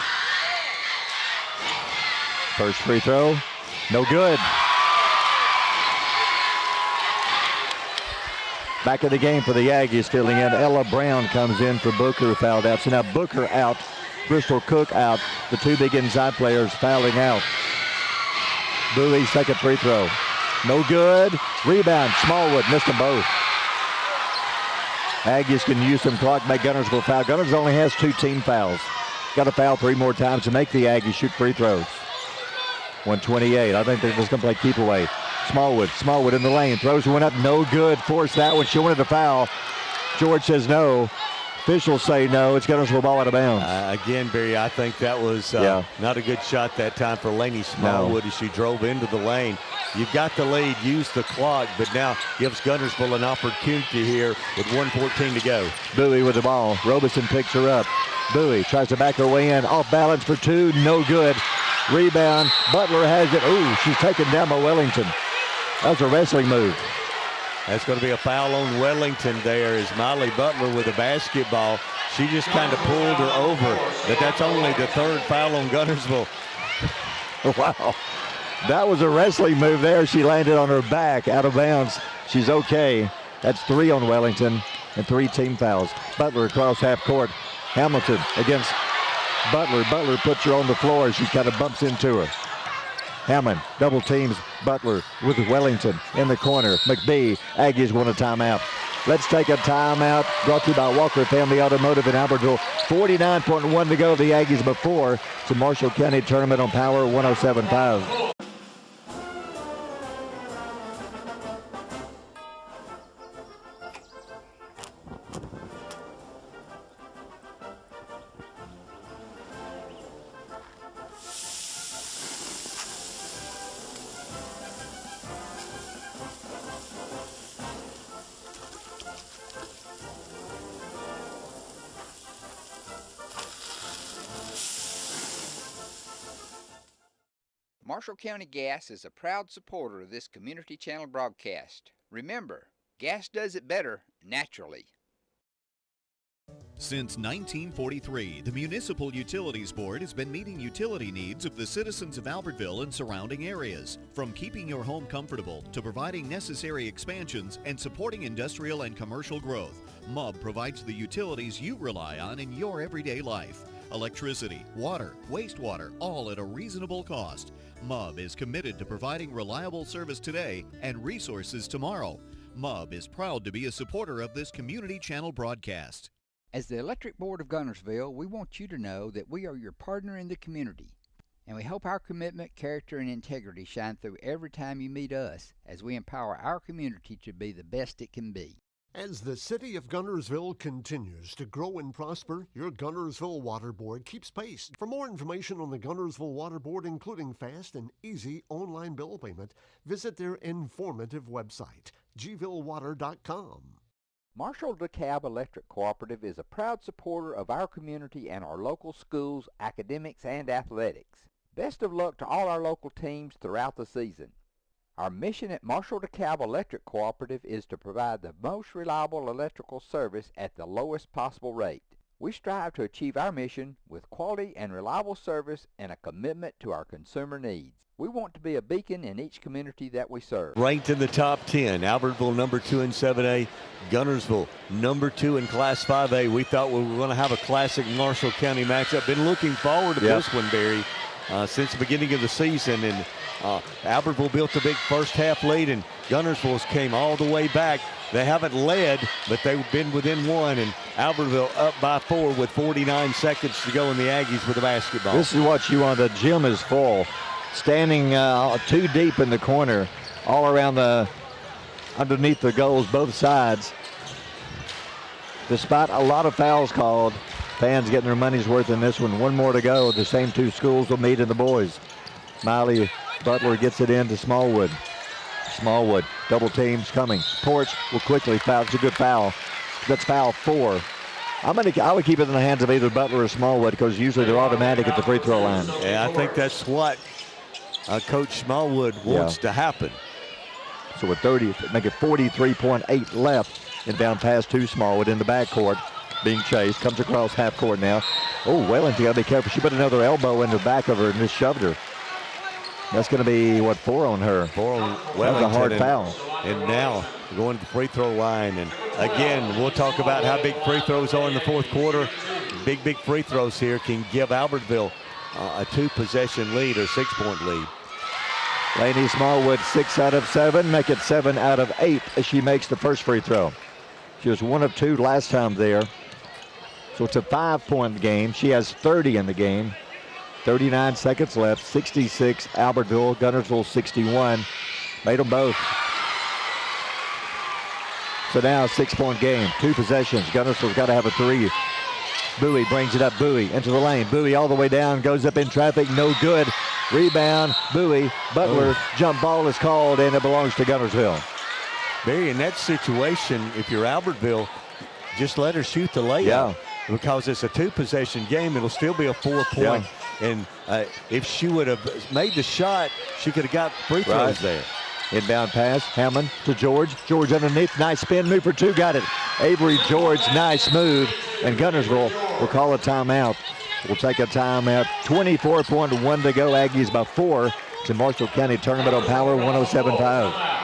First free throw, no good. Back in the game for the Aggies, filling in. Ella Brown comes in for Booker, who fouled out. So now Booker out, Bristol Cook out. The 2 big inside players fouling out. Bowie's second free throw. No good. Rebound. Smallwood missed them both. Aggies can use some clock, make Guntersville foul. Guntersville only has 2 team fouls. Got to foul 3 more times to make the Aggies shoot free throws. 1:28. I think they're just going to play keep away. Smallwood in the lane. Throws one up. No good. Forced that one. She wanted to foul. George says no. Officials say no. It's Guntersville ball out of bounds. Again, Barry, I think that was not a good shot that time for Laney Smallwood as she drove into the lane. You've got the lead, use the clock, but now gives Guntersville an opportunity here with 1:14 to go. Bowie with the ball. Robeson picks her up. Bowie tries to back her way in. Off balance for 2. No good. Rebound. Butler has it. Ooh, she's taken down by Wellington. That was a wrestling move. That's going to be a foul on Wellington there as Miley Butler with a basketball. She just kind of pulled her over, but that's only the 3rd foul on Guntersville. Wow. That was a wrestling move there. She landed on her back out of bounds. She's okay. That's 3 on Wellington and 3 team fouls. Butler across half court. Hamilton against Butler. Butler puts her on the floor. She kind of bumps into her. Hammond double teams Butler with Wellington in the corner. McBee, Aggies want a timeout. Let's take a timeout. Brought to you by Walker Family Automotive in Albertville. 49.1 to go. The Aggies before. It's a Marshall County tournament on Power 107.5. Marshall County Gas is a proud supporter of this community channel broadcast. Remember, gas does it better naturally. Since 1943, the Municipal Utilities Board has been meeting utility needs of the citizens of Albertville and surrounding areas, from keeping your home comfortable to providing necessary expansions and supporting industrial and commercial growth. MUB provides the utilities you rely on in your everyday life. Electricity, water, wastewater, all at a reasonable cost. MUB is committed to providing reliable service today and resources tomorrow. MUB is proud to be a supporter of this community channel broadcast. As the Electric Board of Guntersville, we want you to know that we are your partner in the community, and we hope our commitment, character, and integrity shine through every time you meet us as we empower our community to be the best it can be. As the city of Guntersville continues to grow and prosper, your Guntersville Water Board keeps pace. For more information on the Guntersville Water Board, including fast and easy online bill payment, visit their informative website, gvillewater.com. Marshall DeKalb Electric Cooperative is a proud supporter of our community and our local schools, academics, and athletics. Best of luck to all our local teams throughout the season. Our mission at Marshall DeKalb Electric Cooperative is to provide the most reliable electrical service at the lowest possible rate. We strive to achieve our mission with quality and reliable service and a commitment to our consumer needs. We want to be a beacon in each community that we serve. Ranked in the top 10, Albertville number 2 in 7A, Guntersville number 2 in Class 5A. We thought we were going to have a classic Marshall County matchup. Been looking forward to this one, Barry, since the beginning of the season. And Albertville built a big first half lead, and Guntersville came all the way back. They haven't led, but they've been within one, and Albertville up by 4 with 49 seconds to go in the Aggies with the basketball. This is what you want. The gym is full. Standing too deep in the corner, all around underneath the goals, both sides. Despite a lot of fouls called, fans getting their money's worth in this one. One more to go. The same two schools will meet in the boys. Miley Butler gets it into Smallwood. Smallwood, double teams coming. Porch will quickly foul. It's a good foul. That's foul 4. I would keep it in the hands of either Butler or Smallwood because usually they're automatic at the free throw line. Yeah, I think that's what Coach Smallwood wants to happen. So with 43.8 left, and down pass to Smallwood in the backcourt, being chased, comes across half court now. Oh, Wellington, got to be careful. She put another elbow in the back of her and just shoved her. That's going to be, 4 on her? 4 on Wellington. That was a hard foul. And now going to the free throw line. And again, we'll talk about how big free throws are in the fourth quarter. Big free throws here can give Albertville a 2-possession lead or 6-point lead. Lainey Smallwood, 6 out of 7, make it 7 out of 8 as she makes the first free throw. She was 1 of 2 last time there. So it's a 5-point game. She has 30 in the game. 39 seconds left, 66 Albertville, Guntersville 61. Made them both. So now a 6-point game, 2 possessions. Guntersville's got to have a 3. Bowie brings it up, Bowie into the lane. Bowie all the way down, goes up in traffic, no good. Rebound, Bowie, Butler, jump ball is called, and it belongs to Guntersville. Barry, in that situation, if you're Albertville, just let her shoot the layup. Yeah. Because it's a 2-possession game, it'll still be a 4-point. Yeah. And if she would have made the shot, she could have got free throws there. Inbound pass, Hammond to George. George underneath, nice spin move for 2, got it. Avery George, nice move. And Guntersville will call a timeout. We'll take a timeout. 24.1 to go. Aggies by 4 to Marshall County Tournament on Power 107.5.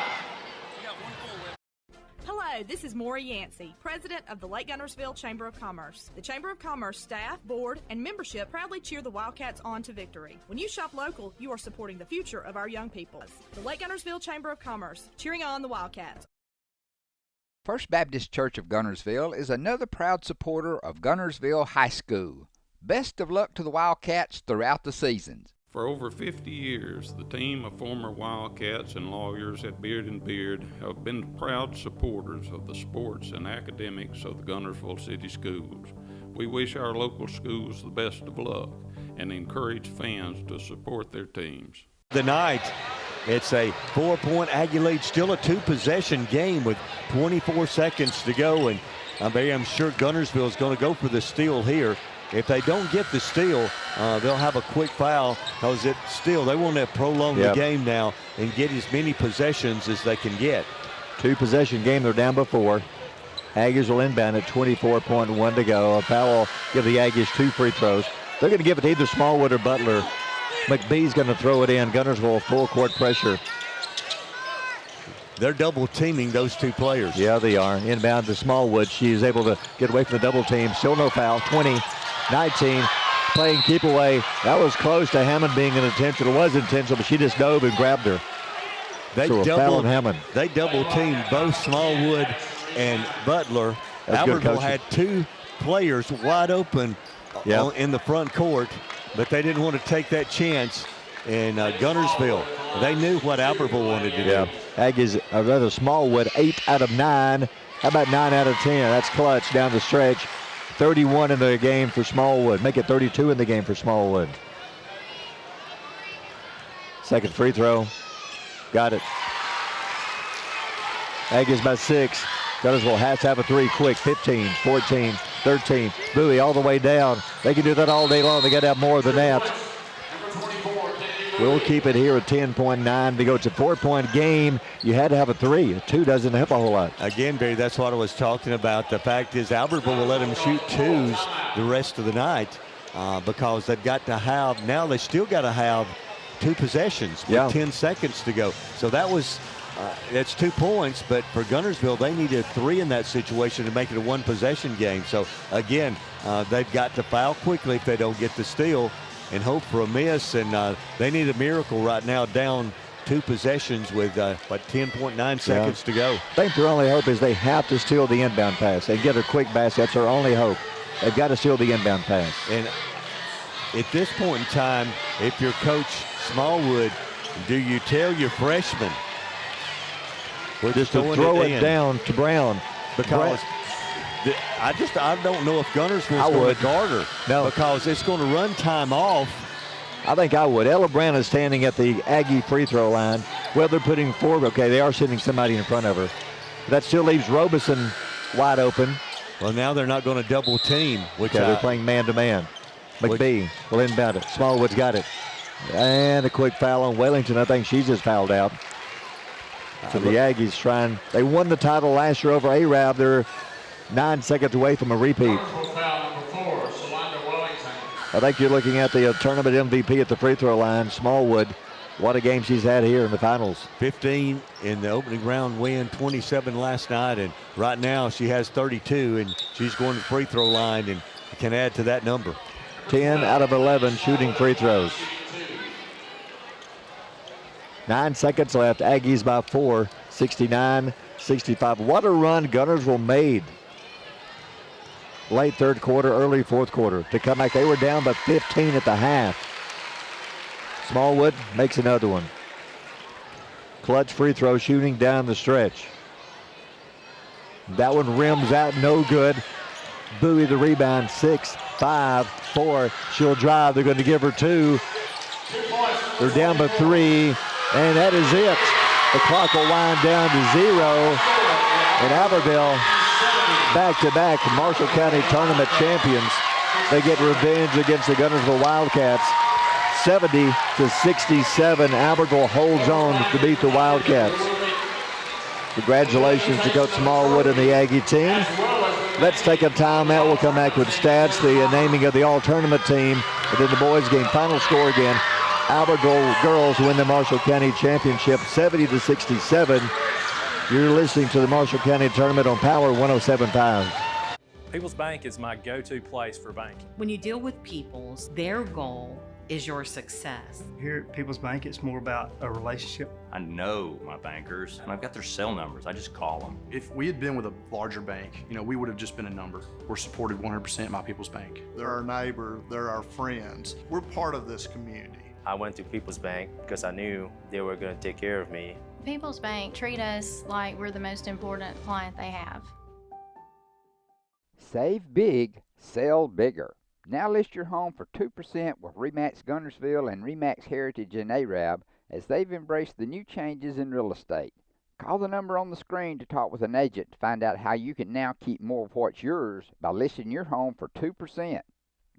This is Maury Yancey, President of the Lake Guntersville Chamber of Commerce. The Chamber of Commerce staff, board, and membership proudly cheer the Wildcats on to victory. When you shop local, you are supporting the future of our young people. The Lake Guntersville Chamber of Commerce, cheering on the Wildcats. First Baptist Church of Guntersville is another proud supporter of Guntersville High School. Best of luck to the Wildcats throughout the seasons. For over 50 years, the team of former Wildcats and lawyers at Beard and Beard have been proud supporters of the sports and academics of the Guntersville City Schools. We wish our local schools the best of luck and encourage fans to support their teams. Tonight, it's a 4-point Aggie lead, still a 2-possession game with 24 seconds to go. And I'm sure Guntersville is going to go for the steal here. If they don't get the steal, they'll have a quick foul because they want to prolong the game now and get as many possessions as they can get. 2-possession game, they're down by 4. Aggies will inbound at 24.1 to go. A foul will give the Aggies 2 free throws. They're going to give it to either Smallwood or Butler. McBee's going to throw it in. Guntersville full court pressure. They're double teaming those 2 players. Yeah, they are. Inbound to Smallwood. She is able to get away from the double team. Still no foul. 20-19. Playing keep away. That was close to Hammond being an intentional. It was intentional, but she just dove and grabbed her. They double teamed both Smallwood and Butler. Albertville had 2 players wide open in the front court, but they didn't want to take that chance. And Guntersville, they knew what Albertville wanted to do. Aggies, or rather Smallwood, 8 out of 9. How about 9 out of 10? That's clutch down the stretch. 31 in the game for Smallwood. Make it 32 in the game for Smallwood. Second free throw. Got it. Aggies by 6. Guntersville has to have a 3 quick. 15, 14, 13. Bowie all the way down. They can do that all day long. They got to have more than that. We'll keep it here at 10.9 to go. It's a 4-point game. You had to have a 3. A 2 doesn't help a whole lot. Again, Barry, that's what I was talking about. The fact is Albertville will let them shoot 2s the rest of the night because they've got to have, now they still got to have 2 possessions with 10 seconds to go. So that was, that's 2 points, but for Guntersville, they needed 3 in that situation to make it a 1-possession game. So again, they've got to foul quickly if they don't get the steal and hope for a miss, and they need a miracle right now, down 2 possessions with 10.9 seconds to go. I think their only hope is they have to steal the inbound pass and get a quick basket. That's their only hope. They've got to steal the inbound pass. And at this point in time, if you're Coach Smallwood, do you tell your freshmen just to throw it down to Brown? Because I don't know if Guntersville's going to guard her. No. Because it's going to run time off. I think I would. Ella Brown is standing at the Aggie free throw line. Well, they're putting forward. Okay, they are sending somebody in front of her. That still leaves Robeson wide open. Well, now they're not going to double team. Which they're playing man-to-man. McBee will inbound it. Smallwood's got it. And a quick foul on Wellington. I think she's just fouled out. So the Aggies trying. They won the title last year over Arab. They're 9 seconds away from a repeat. I think you're looking at the tournament MVP at the free throw line, Smallwood. What a game she's had here in the finals. 15 in the opening round win, 27 last night, and right now she has 32, and she's going to the free throw line and can add to that number. 10 out of 11 shooting free throws. 9 seconds left. Aggies by 4, 69-65. What a run Guntersville made. Late third quarter, early fourth quarter to come back. They were down by 15 at the half. Smallwood makes another one. Clutch free throw shooting down the stretch. That one rims out, no good. Bowie the rebound, 6, 5, 4. She'll drive. They're going to give her 2. They're down by 3, and that is it. The clock will wind down to 0. And Albertville, back-to-back Marshall County Tournament champions. They get revenge against the Guntersville Wildcats. 70-67. Albertville holds on to beat the Wildcats. Congratulations to Coach Smallwood and the Aggie team. Let's take a timeout. We'll come back with stats, the naming of the all-tournament team, and then the boys game. Final score again. Albertville girls win the Marshall County Championship 70-67. You're listening to the Marshall County Tournament on Power 107.5. People's Bank is my go-to place for banking. When you deal with People's, their goal is your success. Here at People's Bank, it's more about a relationship. I know my bankers, and I've got their cell numbers. I just call them. If we had been with a larger bank, we would have just been a number. We're supported 100% by People's Bank. They're our neighbor, they're our friends. We're part of this community. I went to People's Bank because I knew they were going to take care of me. People's Bank treat us like we're the most important client they have. Save big, sell bigger. Now list your home for 2% with RE/MAX Guntersville and RE/MAX Heritage in Arab as they've embraced the new changes in real estate. Call the number on the screen to talk with an agent to find out how you can now keep more of what's yours by listing your home for 2%.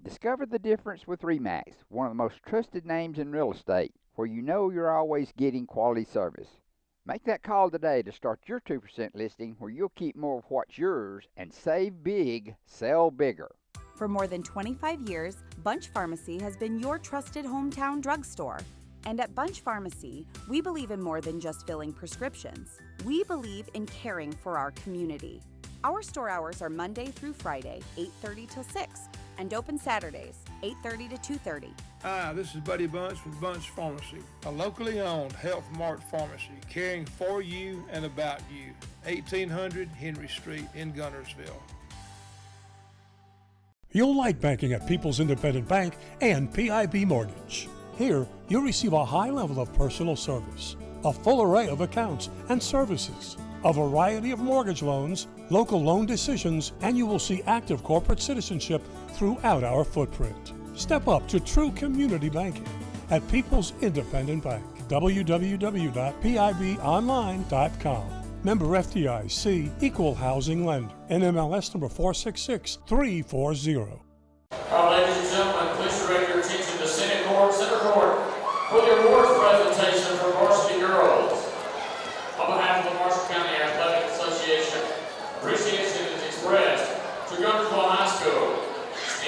Discover the difference with RE/MAX, one of the most trusted names in real estate, where you know you're always getting quality service. Make that call today to start your 2% listing where you'll keep more of what's yours and save big, sell bigger. For more than 25 years, Bunch Pharmacy has been your trusted hometown drugstore. And at Bunch Pharmacy, we believe in more than just filling prescriptions. We believe in caring for our community. Our store hours are Monday through Friday, 8:30 till 6, and open Saturdays, 8:30 to 2:30. Hi, this is Buddy Bunch with Bunch Pharmacy, a locally owned Health Mart pharmacy caring for you and about you. 1800 Henry Street in Guntersville. You'll like banking at People's Independent Bank and PIB Mortgage. Here, you'll receive a high level of personal service, a full array of accounts and services, a variety of mortgage loans, local loan decisions, and you will see active corporate citizenship throughout our footprint. Step up to true community banking at People's Independent Bank. www.pibonline.com. Member FDIC, Equal Housing Lender. NMLS number 466340. Ladies and gentlemen, please direct your attention to Senate Court, Center Court, for the award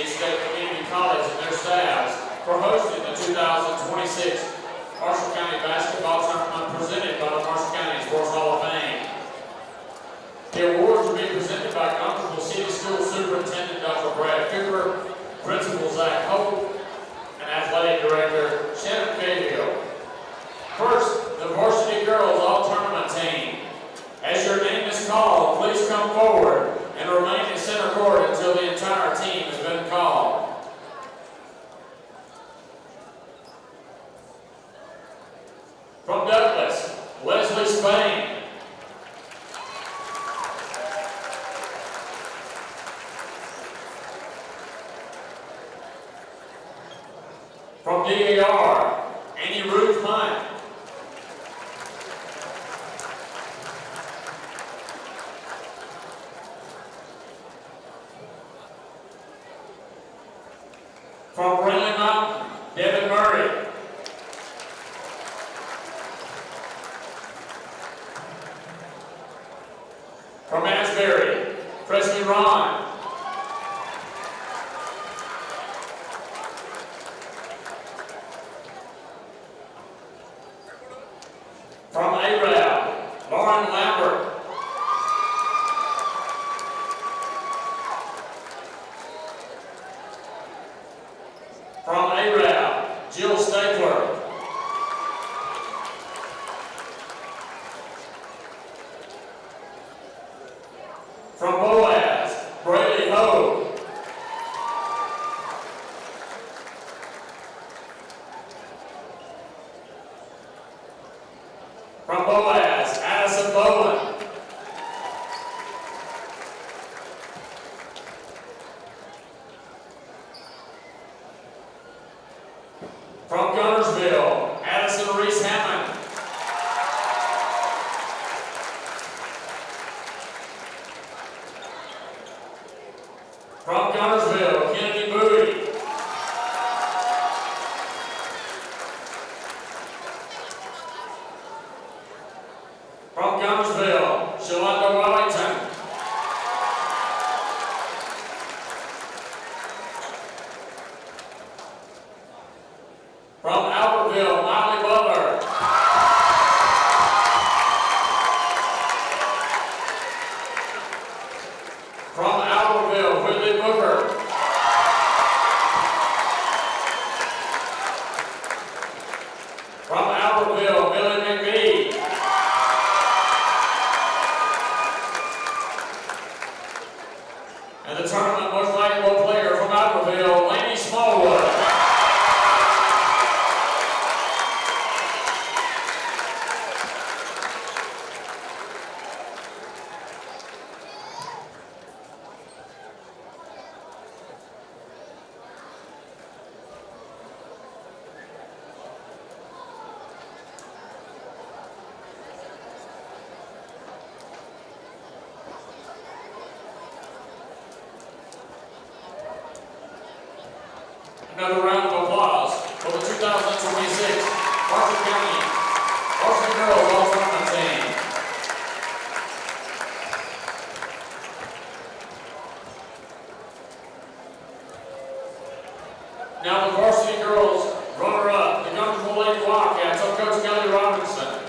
State Community College and their staffs for hosting the 2026 Marshall County Basketball Tournament presented by the Marshall County Sports Hall of Fame. The awards will be presented by Guntersville City School Superintendent Dr. Brad Cooper, Principal Zach Hope, and Athletic Director Shannon Cahill. First, the varsity girls all-tournament team. As your name is called, please come forward and remain in center court until the entire team has been called. From Douglas, Leslie Spain. From DAR, Annie Ruth Hunt. From Brindley Mountain, Devin Murray. From Asbury, Presley Ron. From Arab, Lauren Lambert. From Arab, Jill Stapler. From Boaz, Brady Ho. From Boaz, Addison Bowen. From Guntersville, Addison Reese Hammond. From Guntersville, Kennedy Bowie. From Guntersville, Shalonda Wellington. From Albertville, Miley Butler. From Albertville, Whitley Booker. From Albertville, Billy McVee. And the tournament most valuable player from Albertville, Laney Smallwood. Another round of applause for the 2026 Marshall County Varsity Girls All-Tournament team. Now the varsity girls runner-up, the Guntersville Lady Wildcats on Coach Kelly Robinson.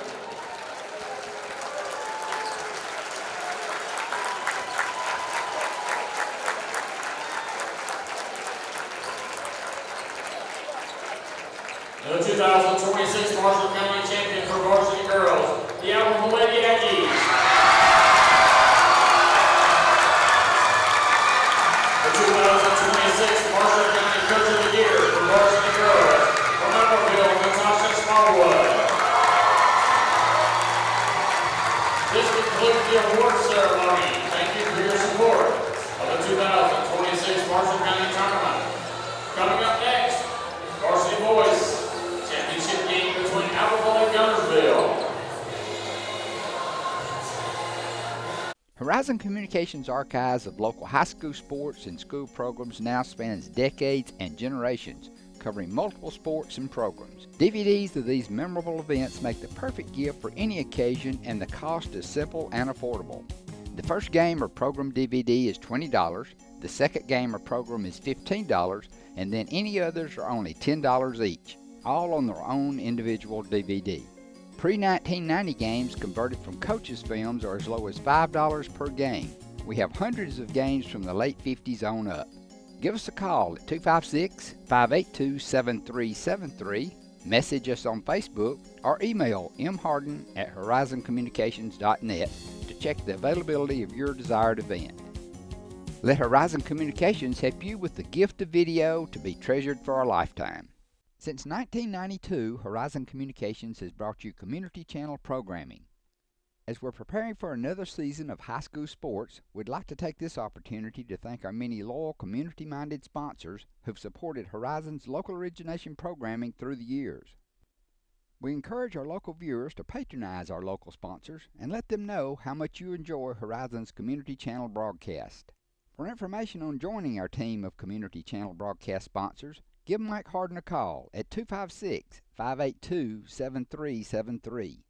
The 2026 Marshall County champion for varsity girls, the Albertville Lady Aggies. The 2026 Marshall County Coach of the Year for varsity girls, from Albertville, Natasha Smallwood. This concludes the award ceremony. Thank you for your support of the 2026 Marshall County Tournament. Coming up next, varsity boys championship game between Albertville and Guntersville. Horizon Communications' archives of local high school sports and school programs now spans decades and generations, covering multiple sports and programs. DVDs of these memorable events make the perfect gift for any occasion, and the cost is simple and affordable. The first game or program DVD is $20, The second game or program is $15, and then any others are only $10 each, all on their own individual DVD. Pre-1990 games converted from coaches' films are as low as $5 per game. We have hundreds of games from the late 50s on up. Give us a call at 256-582-7373, message us on Facebook, or email mharden@horizoncommunications.net to check the availability of your desired event. Let Horizon Communications help you with the gift of video to be treasured for a lifetime. Since 1992, Horizon Communications has brought you community channel programming. As we're preparing for another season of high school sports, we'd like to take this opportunity to thank our many loyal community-minded sponsors who've supported Horizon's local origination programming through the years. We encourage our local viewers to patronize our local sponsors and let them know how much you enjoy Horizon's community channel broadcast. For information on joining our team of community channel broadcast sponsors, give Mike Harden a call at 256-582-7373.